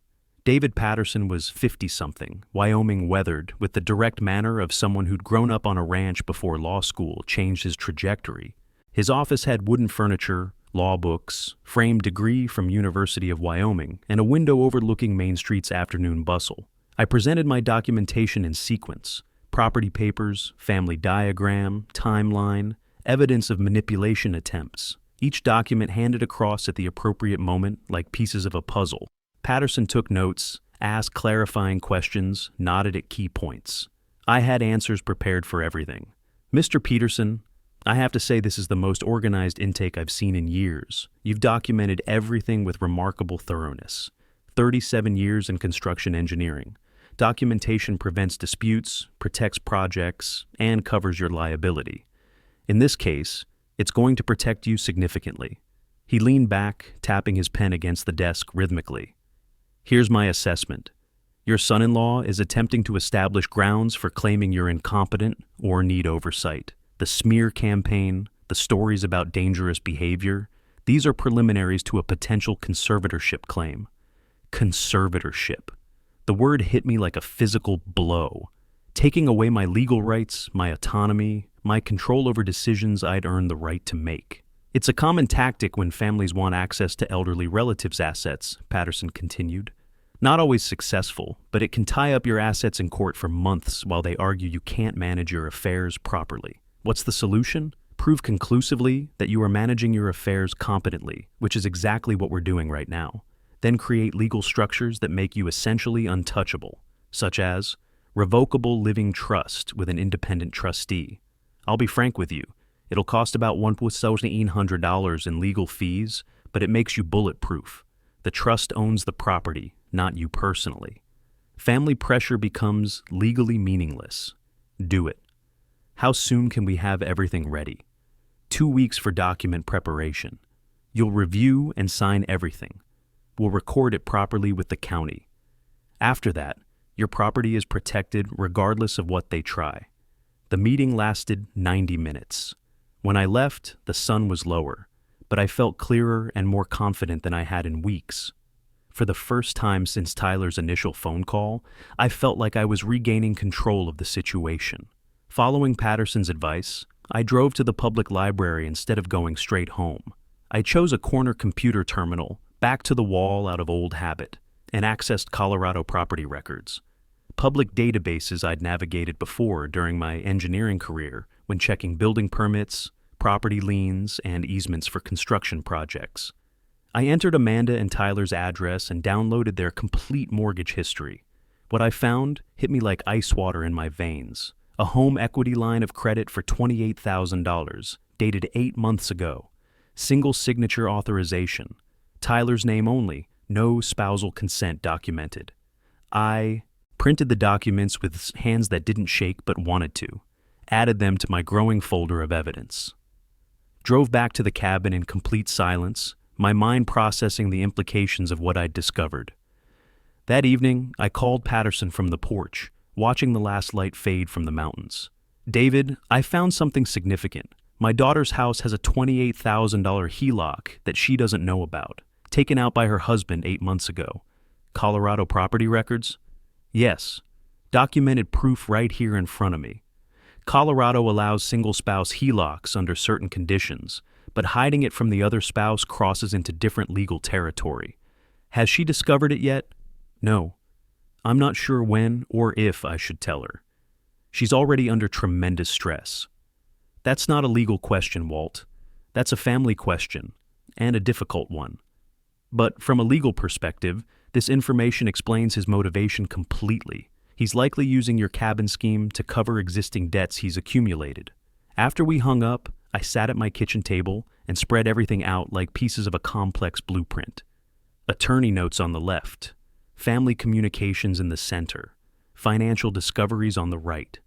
David Patterson was 50-something, Wyoming weathered, with the direct manner of someone who'd grown up on a ranch before law school changed his trajectory. His office had wooden furniture, law books, framed degree from University of Wyoming, and a window overlooking Main Street's afternoon bustle. I presented my documentation in sequence: property papers, family diagram, timeline, evidence of manipulation attempts. Each document handed across at the appropriate moment like pieces of a puzzle. Patterson took notes, asked clarifying questions, nodded at key points. I had answers prepared for everything. Mr. Peterson, I have to say this is the most organized intake I've seen in years. You've documented everything with remarkable thoroughness. 37 years in construction engineering. Documentation prevents disputes, protects projects, and covers your liability. In this case, it's going to protect you significantly. He leaned back, tapping his pen against the desk rhythmically. Here's my assessment. Your son-in-law is attempting to establish grounds for claiming you're incompetent or need oversight. The smear campaign, the stories about dangerous behavior, these are preliminaries to a potential conservatorship claim. Conservatorship. The word hit me like a physical blow, taking away my legal rights, my autonomy, my control over decisions I'd earned the right to make. It's a common tactic when families want access to elderly relatives' assets, Patterson continued. Not always successful, but it can tie up your assets in court for months while they argue you can't manage your affairs properly. What's the solution? Prove conclusively that you are managing your affairs competently, which is exactly what we're doing right now. Then create legal structures that make you essentially untouchable, such as revocable living trust with an independent trustee. I'll be frank with you, it'll cost about $1,800 in legal fees, but it makes you bulletproof. The trust owns the property, not you personally. Family pressure becomes legally meaningless. Do it. How soon can we have everything ready? 2 weeks for document preparation. You'll review and sign everything. We'll record it properly with the county. After that, your property is protected regardless of what they try. The meeting lasted 90 minutes. When I left, the sun was lower, but I felt clearer and more confident than I had in weeks. For the first time since Tyler's initial phone call, I felt like I was regaining control of the situation. Following Patterson's advice, I drove to the public library instead of going straight home. I chose a corner computer terminal, back to the wall out of old habit, and accessed Colorado property records. Public databases I'd navigated before during my engineering career when checking building permits, property liens, and easements for construction projects. I entered Amanda and Tyler's address and downloaded their complete mortgage history. What I found hit me like ice water in my veins. A home equity line of credit for $28,000, dated 8 months ago. Single signature authorization. Tyler's name only, no spousal consent documented. I printed the documents with hands that didn't shake but wanted to, added them to my growing folder of evidence. Drove back to the cabin in complete silence, my mind processing the implications of what I'd discovered. That evening, I called Patterson from the porch, watching the last light fade from the mountains. David, I found something significant. My daughter's house has a $28,000 HELOC that she doesn't know about, taken out by her husband 8 months ago. Colorado property records? Yes. Documented proof right here in front of me. Colorado allows single-spouse HELOCs under certain conditions, but hiding it from the other spouse crosses into different legal territory. Has she discovered it yet? No. I'm not sure when or if I should tell her. She's already under tremendous stress. That's not a legal question, Walt. That's a family question, and a difficult one. But from a legal perspective, this information explains his motivation completely. He's likely using your cabin scheme to cover existing debts he's accumulated. After we hung up, I sat at my kitchen table and spread everything out like pieces of a complex blueprint. Attorney notes on the left, family communications in the center, financial discoveries on the right.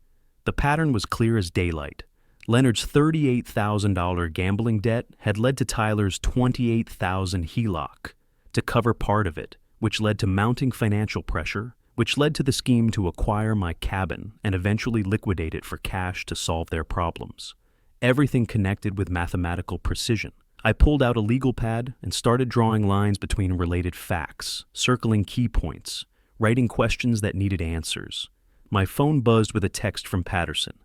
The pattern was clear as daylight. Leonard's $38,000 gambling debt had led to Tyler's $28,000 HELOC to cover part of it, which led to mounting financial pressure, which led to the scheme to acquire my cabin and eventually liquidate it for cash to solve their problems. Everything connected with mathematical precision. I pulled out a legal pad and started drawing lines between related facts, circling key points, writing questions that needed answers. My phone buzzed with a text from Patterson.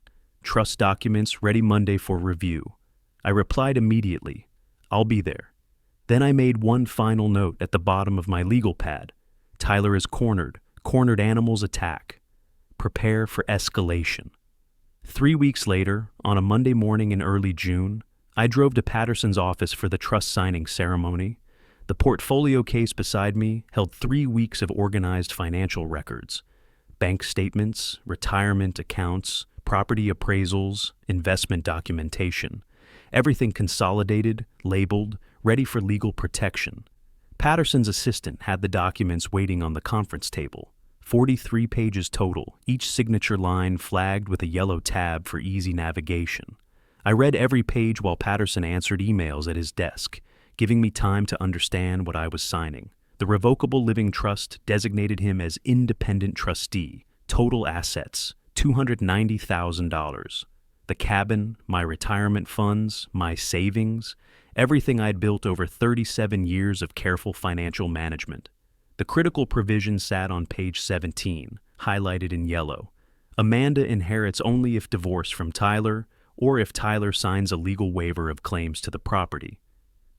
Trust documents ready Monday for review. I replied immediately. I'll be there. Then I made one final note at the bottom of my legal pad. Tyler is cornered. Cornered animals attack. Prepare for escalation. 3 weeks later, on a Monday morning in early June, I drove to Patterson's office for the trust signing ceremony. The portfolio case beside me held 3 weeks of organized financial records. bank statements, retirement accounts, property appraisals, investment documentation. Everything consolidated, labeled, ready for legal protection. Patterson's assistant had the documents waiting on the conference table. 43 pages total, each signature line flagged with a yellow tab for easy navigation. I read every page while Patterson answered emails at his desk, giving me time to understand what I was signing. The Revocable Living Trust designated him as independent trustee. Total assets, $290,000. The cabin, my retirement funds, my savings, everything I'd built over 37 years of careful financial management. The critical provision sat on page 17, highlighted in yellow. Amanda inherits only if divorced from Tyler, or if Tyler signs a legal waiver of claims to the property.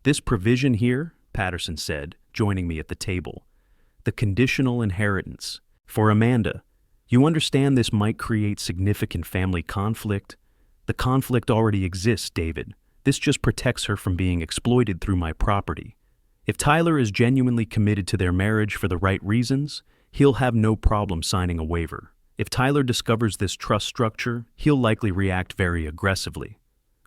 This provision here, Patterson said, joining me at the table. The conditional inheritance. For Amanda, you understand this might create significant family conflict? The conflict already exists, David. This just protects her from being exploited through my property. If Tyler is genuinely committed to their marriage for the right reasons, he'll have no problem signing a waiver. If Tyler discovers this trust structure, he'll likely react very aggressively.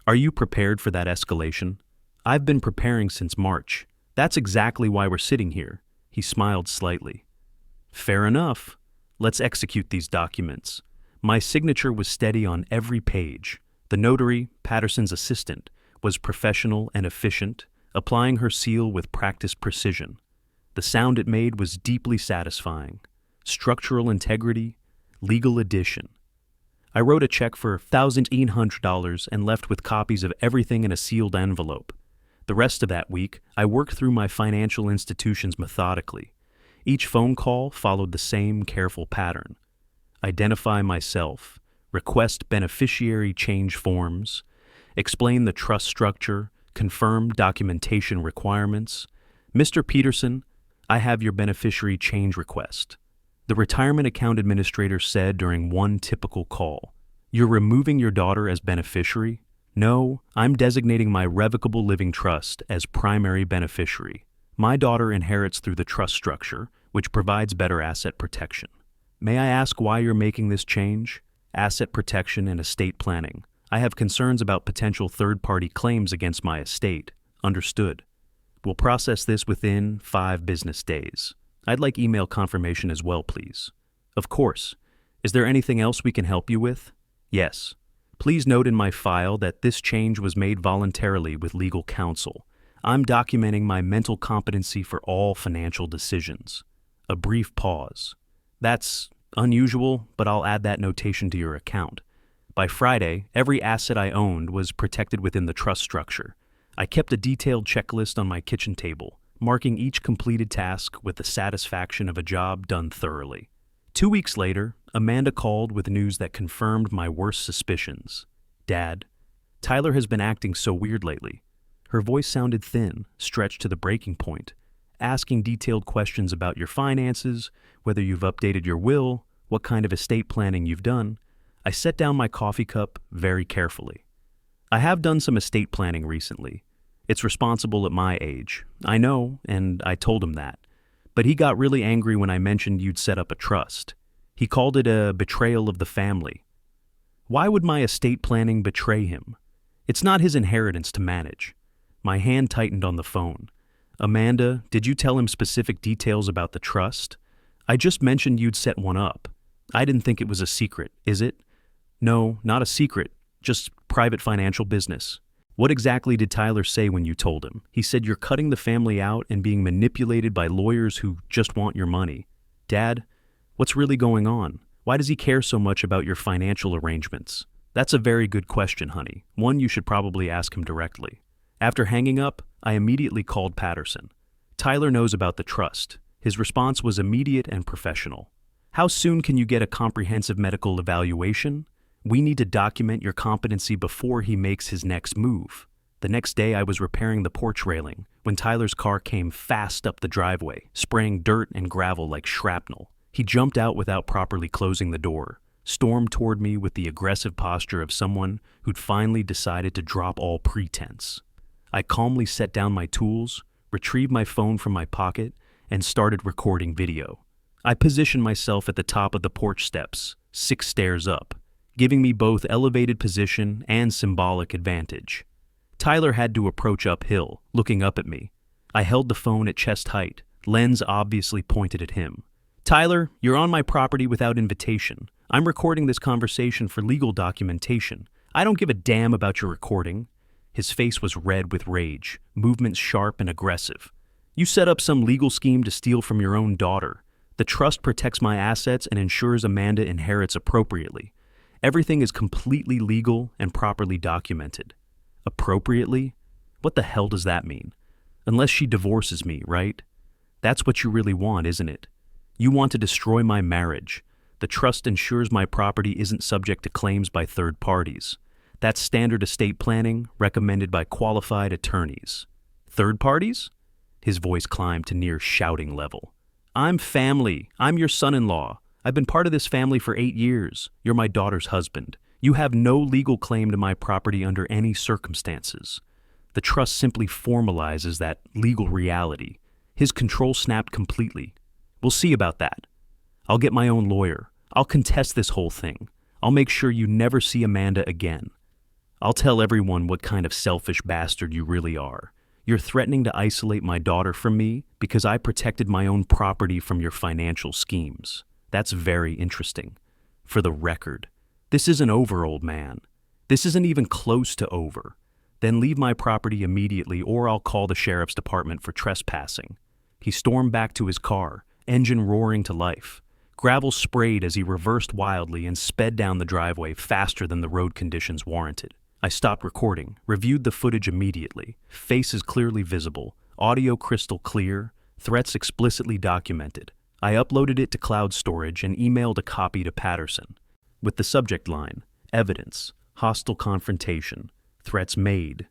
Are you prepared for that escalation? I've been preparing since March. That's exactly why we're sitting here. He smiled slightly. Fair enough. Let's execute these documents. My signature was steady on every page. The notary, Patterson's assistant, was professional and efficient, applying her seal with practiced precision. The sound it made was deeply satisfying. Structural integrity, legal addition. I wrote a check for $1,800 and left with copies of everything in a sealed envelope. The rest of that week, I worked through my financial institutions methodically. Each phone call followed the same careful pattern. Identify myself, request beneficiary change forms, explain the trust structure, confirm documentation requirements. Mr. Peterson, I have your beneficiary change request. The retirement account administrator said during one typical call, You're removing your daughter as beneficiary? No, I'm designating my revocable living trust as primary beneficiary. My daughter inherits through the trust structure, which provides better asset protection. May I ask why you're making this change? Asset protection and estate planning. I have concerns about potential third-party claims against my estate. Understood. We'll process this within 5 business days. I'd like email confirmation as well, please. Of course. Is there anything else we can help you with? Yes. Please note in my file that this change was made voluntarily with legal counsel. I'm documenting my mental competency for all financial decisions. A brief pause. That's unusual, but I'll add that notation to your account. By Friday, every asset I owned was protected within the trust structure. I kept a detailed checklist on my kitchen table, marking each completed task with the satisfaction of a job done thoroughly. 2 weeks later, Amanda called with news that confirmed my worst suspicions. Dad, Tyler has been acting so weird lately. Her voice sounded thin, stretched to the breaking point, asking detailed questions about your finances, whether you've updated your will, what kind of estate planning you've done. I set down my coffee cup very carefully. I have done some estate planning recently. It's responsible at my age. I know, and I told him that. But he got really angry when I mentioned you'd set up a trust. He called it a betrayal of the family. Why would my estate planning betray him? It's not his inheritance to manage. My hand tightened on the phone. Amanda, did you tell him specific details about the trust? I just mentioned you'd set one up. I didn't think it was a secret, is it? No, not a secret, just private financial business. What exactly did Tyler say when you told him? He said you're cutting the family out and being manipulated by lawyers who just want your money. Dad, what's really going on? Why does he care so much about your financial arrangements? That's a very good question, honey. One you should probably ask him directly. After hanging up, I immediately called Patterson. Tyler knows about the trust. His response was immediate and professional. How soon can you get a comprehensive medical evaluation? We need to document your competency before he makes his next move. The next day I was repairing the porch railing when Tyler's car came fast up the driveway, spraying dirt and gravel like shrapnel. He jumped out without properly closing the door, stormed toward me with the aggressive posture of someone who'd finally decided to drop all pretense. I calmly set down my tools, retrieved my phone from my pocket, and started recording video. I positioned myself at the top of the porch steps, 6 stairs up, giving me both elevated position and symbolic advantage. Tyler had to approach uphill, looking up at me. I held the phone at chest height, lens obviously pointed at him. "Tyler, you're on my property without invitation. I'm recording this conversation for legal documentation. I don't give a damn about your recording." His face was red with rage, movements sharp and aggressive. "You set up some legal scheme to steal from your own daughter. The trust protects my assets and ensures Amanda inherits appropriately. Everything is completely legal and properly documented." Appropriately? What the hell does that mean? Unless she divorces me, right? That's what you really want, isn't it? You want to destroy my marriage. The trust ensures my property isn't subject to claims by third parties. That's standard estate planning recommended by qualified attorneys. Third parties? His voice climbed to near shouting level. "I'm family. I'm your son-in-law. I've been part of this family for 8 years. You're my daughter's husband. You have no legal claim to my property under any circumstances." The trust simply formalizes that legal reality. His control snapped completely. "We'll see about that. I'll get my own lawyer. I'll contest this whole thing. I'll make sure you never see Amanda again. I'll tell everyone what kind of selfish bastard you really are. You're threatening to isolate my daughter from me because I protected my own property from your financial schemes. That's very interesting. For the record, this isn't over, old man. This isn't even close to over. Then leave my property immediately or I'll call the sheriff's department for trespassing." He stormed back to his car, engine roaring to life. Gravel sprayed as he reversed wildly and sped down the driveway faster than the road conditions warranted. I stopped recording, reviewed the footage immediately. Faces clearly visible, audio crystal clear, threats explicitly documented. I uploaded it to cloud storage and emailed a copy to Patterson, with the subject line, "Evidence, hostile confrontation, threats made."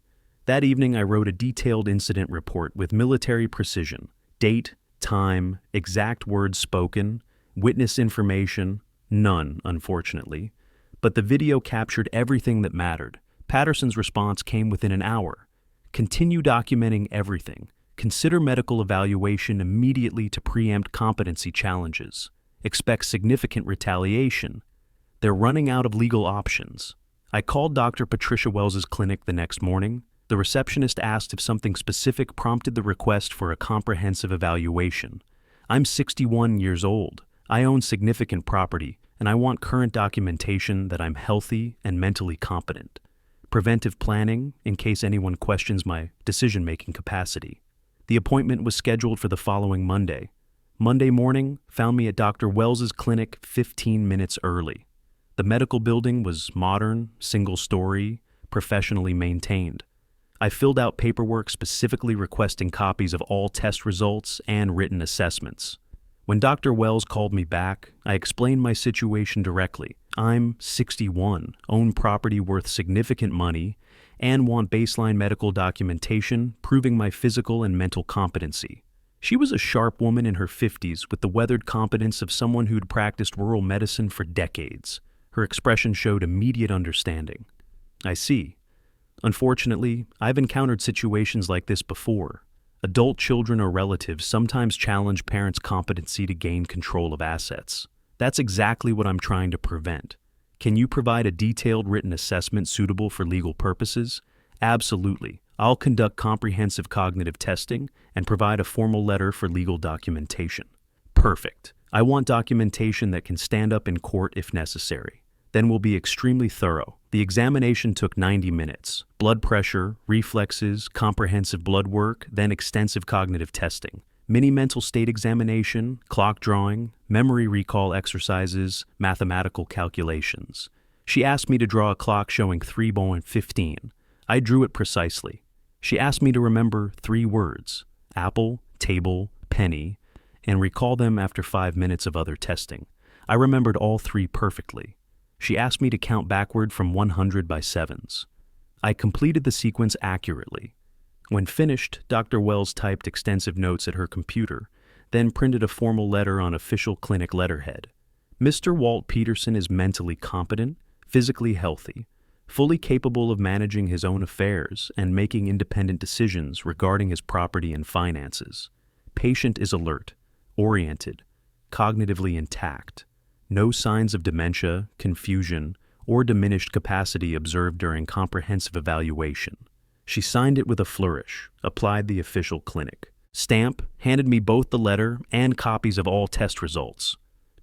That evening I wrote a detailed incident report with military precision, date, time, exact words spoken, witness information, none, unfortunately. But the video captured everything that mattered. Patterson's response came within an hour. "Continue documenting everything. Consider medical evaluation immediately to preempt competency challenges. Expect significant retaliation. They're running out of legal options." I called Dr. Patricia Wells's clinic the next morning. The receptionist asked if something specific prompted the request for a comprehensive evaluation. "I'm 61 years old. I own significant property, and I want current documentation that I'm healthy and mentally competent. Preventive planning, in case anyone questions my decision-making capacity." The appointment was scheduled for the following Monday. Monday morning found me at Dr. Wells's clinic 15 minutes early. The medical building was modern, single-story, professionally maintained. I filled out paperwork specifically requesting copies of all test results and written assessments. When Dr. Wells called me back, I explained my situation directly. I'm 61, own property worth significant money, and want baseline medical documentation proving my physical and mental competency. She was a sharp woman in her 50s with the weathered competence of someone who'd practiced rural medicine for decades. Her expression showed immediate understanding. "I see. Unfortunately, I've encountered situations like this before. Adult children or relatives sometimes challenge parents' competency to gain control of assets. That's exactly what I'm trying to prevent. Can you provide a detailed written assessment suitable for legal purposes?" "Absolutely. I'll conduct comprehensive cognitive testing and provide a formal letter for legal documentation." "Perfect. I want documentation that can stand up in court if necessary. Then we'll be extremely thorough." The examination took 90 minutes. Blood pressure, reflexes, comprehensive blood work, then extensive cognitive testing. Mini mental state examination, clock drawing, memory recall exercises, mathematical calculations. She asked me to draw a clock showing 3:15. I drew it precisely. She asked me to remember 3 words, apple, table, penny, and recall them after 5 minutes of other testing. I remembered all 3 perfectly. She asked me to count backward from 100 by 7s. I completed the sequence accurately. When finished, Dr. Wells typed extensive notes at her computer, then printed a formal letter on official clinic letterhead. "Mr. Walt Peterson is mentally competent, physically healthy, fully capable of managing his own affairs and making independent decisions regarding his property and finances. Patient is alert, oriented, cognitively intact. No signs of dementia, confusion, or diminished capacity observed during comprehensive evaluation. She signed it with a flourish, applied the official clinic. Stamp, handed me both the letter and copies of all test results.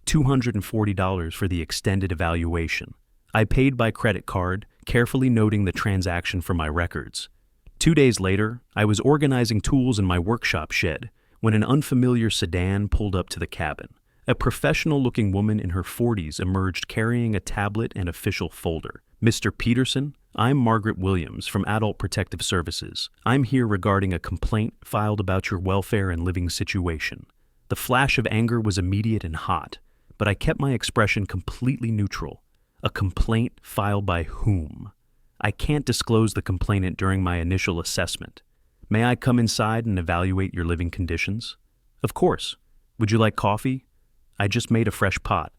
$240 for the extended evaluation. I paid by credit card, carefully noting the transaction for my records. 2 days later, I was organizing tools in my workshop shed when an unfamiliar sedan pulled up to the cabin. A professional-looking woman in her 40s emerged carrying a tablet and official folder. "Mr. Peterson, I'm Margaret Williams from Adult Protective Services. I'm here regarding a complaint filed about your welfare and living situation." The flash of anger was immediate and hot, but I kept my expression completely neutral. A complaint filed by whom? I can't disclose the complainant during my initial assessment. May I come inside and evaluate your living conditions? Of course. Would you like coffee? I just made a fresh pot.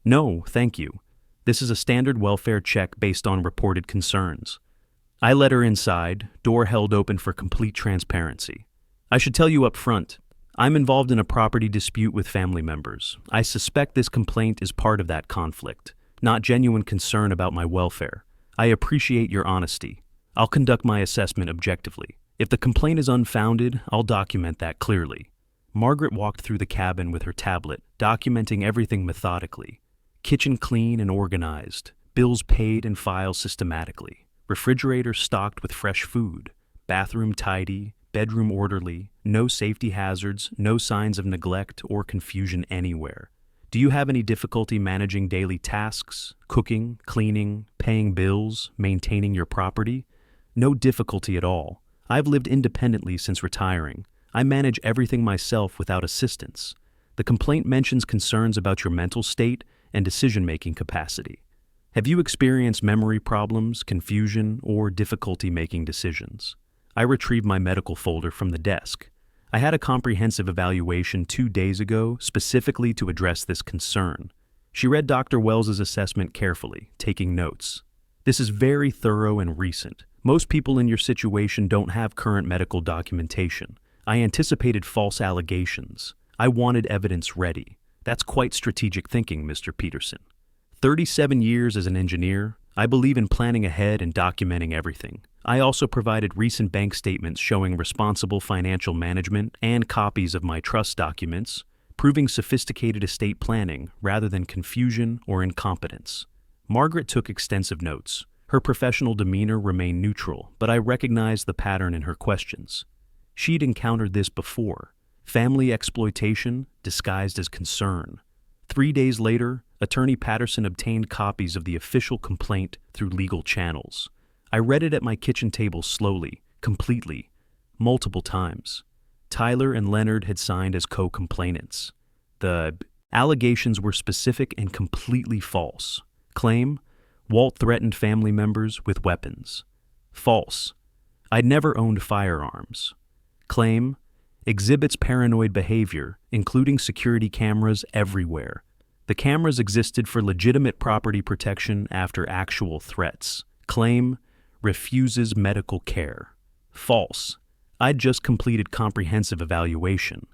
No, thank you. This is a standard welfare check based on reported concerns. I let her inside, door held open for complete transparency. I should tell you up front, I'm involved in a property dispute with family members. I suspect this complaint is part of that conflict, not genuine concern about my welfare. I appreciate your honesty. I'll conduct my assessment objectively. If the complaint is unfounded, I'll document that clearly. Margaret walked through the cabin with her tablet, documenting everything methodically. Kitchen clean and organized, bills paid and files systematically, refrigerator stocked with fresh food, bathroom tidy, bedroom orderly, no safety hazards, no signs of neglect or confusion anywhere. Do you have any difficulty managing daily tasks, cooking, cleaning, paying bills, maintaining your property? No difficulty at all. I've lived independently since retiring. I manage everything myself without assistance. The complaint mentions concerns about your mental state and decision-making capacity. Have you experienced memory problems, confusion, or difficulty making decisions? I retrieved my medical folder from the desk. I had a comprehensive evaluation 2 days ago specifically to address this concern. She read Dr. Wells's assessment carefully, taking notes. This is very thorough and recent. Most people in your situation don't have current medical documentation. I anticipated false allegations. I wanted evidence ready. That's quite strategic thinking, Mr. Peterson. 37 years as an engineer, I believe in planning ahead and documenting everything. I also provided recent bank statements showing responsible financial management and copies of my trust documents, proving sophisticated estate planning rather than confusion or incompetence. Margaret took extensive notes. Her professional demeanor remained neutral, but I recognized the pattern in her questions. She'd encountered this before. Family exploitation disguised as concern. 3 days later, Attorney Patterson obtained copies of the official complaint through legal channels. I read it at my kitchen table slowly, completely, multiple times. Tyler and Leonard had signed as co-complainants. The allegations were specific and completely false. Claim: Walt threatened family members with weapons. False: I'd never owned firearms. Claim: exhibits paranoid behavior, including security cameras everywhere. The cameras existed for legitimate property protection after actual threats. Claim: refuses medical care. False: I'd just completed comprehensive evaluation.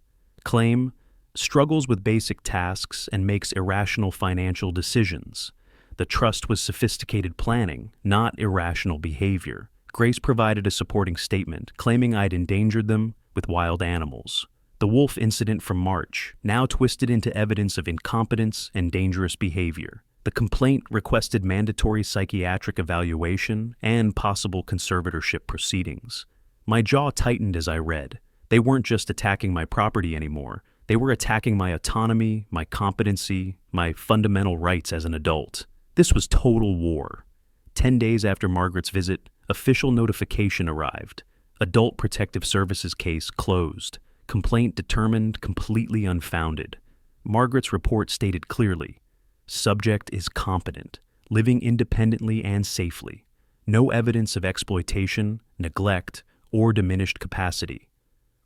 Claim: struggles with basic tasks and makes irrational financial decisions. The trust was sophisticated planning, not irrational behavior. Grace provided a supporting statement, claiming I'd endangered them with wild animals. The wolf incident from March, now twisted into evidence of incompetence and dangerous behavior. The complaint requested mandatory psychiatric evaluation and possible conservatorship proceedings. My jaw tightened as I read. They weren't just attacking my property anymore. They were attacking my autonomy, my competency, my fundamental rights as an adult. This was total war. 10 days after Margaret's visit, official notification arrived. Adult Protective Services case closed. Complaint determined completely unfounded. Margaret's report stated clearly, subject is competent, living independently and safely. No evidence of exploitation, neglect, or diminished capacity.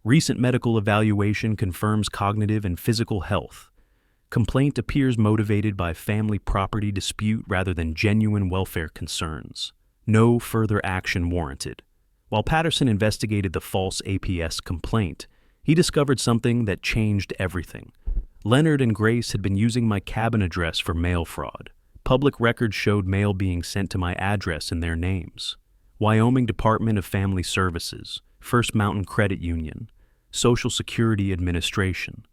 Recent medical evaluation confirms cognitive and physical health. Complaint appears motivated by family property dispute rather than genuine welfare concerns. No further action warranted. While Patterson investigated the false APS complaint, he discovered something that changed everything. Leonard and Grace had been using my cabin address for mail fraud. Public records showed mail being sent to my address in their names. Wyoming Department of Family Services, First Mountain Credit Union, Social Security Administration.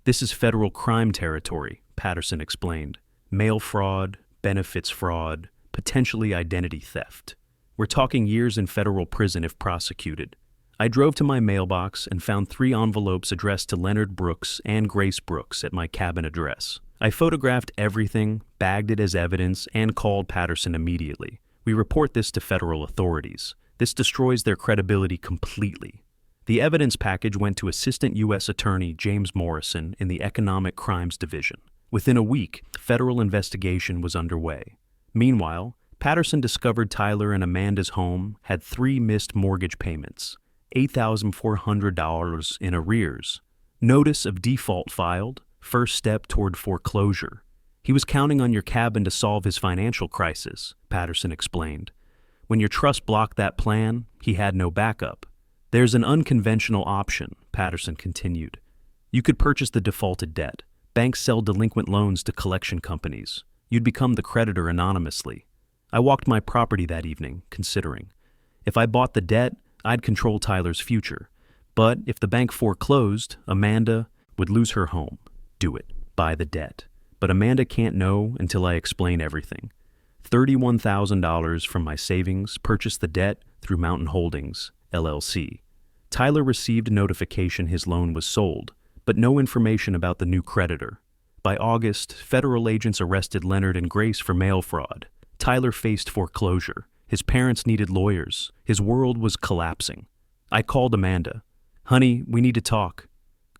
This is federal crime territory, Patterson explained. Mail fraud, benefits fraud, potentially identity theft. We're talking years in federal prison if prosecuted. I drove to my mailbox and found 3 envelopes addressed to Leonard Brooks and Grace Brooks at my cabin address. I photographed everything, bagged it as evidence, and called Patterson immediately. We report this to federal authorities. This destroys their credibility completely. The evidence package went to Assistant U.S. Attorney James Morrison in the Economic Crimes Division. Within a week, federal investigation was underway. Meanwhile, Patterson discovered Tyler and Amanda's home had 3 missed mortgage payments, $8,400 in arrears. Notice of default filed, first step toward foreclosure. He was counting on your cabin to solve his financial crisis, Patterson explained. When your trust blocked that plan, he had no backup. There's an unconventional option, Patterson continued. You could purchase the defaulted debt. Banks sell delinquent loans to collection companies. You'd become the creditor anonymously. I walked my property that evening, considering. If I bought the debt, I'd control Tyler's future. But if the bank foreclosed, Amanda would lose her home. Do it. Buy the debt. But Amanda can't know until I explain everything. $31,000 from my savings purchased the debt through Mountain Holdings, LLC. Tyler received a notification his loan was sold, but no information about the new creditor. By August, federal agents arrested Leonard and Grace for mail fraud. Tyler faced foreclosure. His parents needed lawyers. His world was collapsing. I called Amanda. Honey, we need to talk.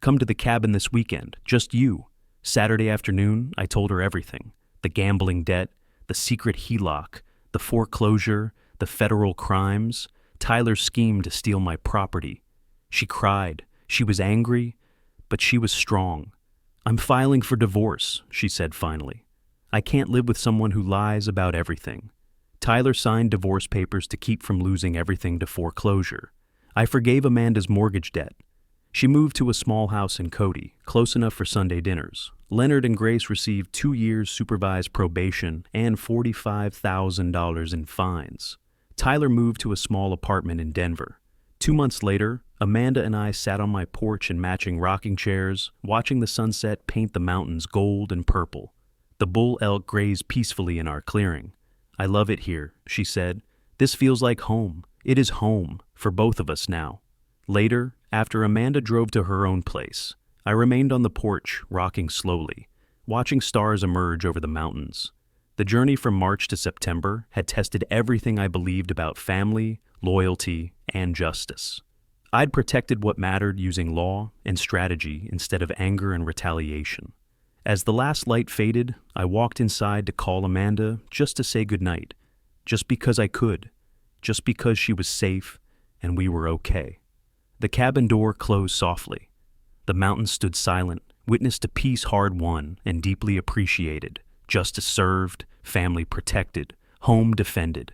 Come to the cabin this weekend, just you. Saturday afternoon, I told her everything. The gambling debt, the secret HELOC, the foreclosure, the federal crimes, Tyler's scheme to steal my property. She cried. She was angry, but she was strong. I'm filing for divorce, she said finally. I can't live with someone who lies about everything. Tyler signed divorce papers to keep from losing everything to foreclosure. I forgave Amanda's mortgage debt. She moved to a small house in Cody, close enough for Sunday dinners. Leonard and Grace received 2 years supervised probation and $45,000 in fines. Tyler moved to a small apartment in Denver. 2 months later, Amanda and I sat on my porch in matching rocking chairs, watching the sunset paint the mountains gold and purple. The bull elk grazed peacefully in our clearing. I love it here, she said. This feels like home. It is home for both of us now. Later, after Amanda drove to her own place, I remained on the porch, rocking slowly, watching stars emerge over the mountains. The journey from March to September had tested everything I believed about family, loyalty, and justice. I'd protected what mattered using law and strategy instead of anger and retaliation. As the last light faded, I walked inside to call Amanda just to say goodnight, just because I could, just because she was safe and we were okay. The cabin door closed softly. The mountains stood silent, witness to peace hard won and deeply appreciated, justice served, family protected, home defended.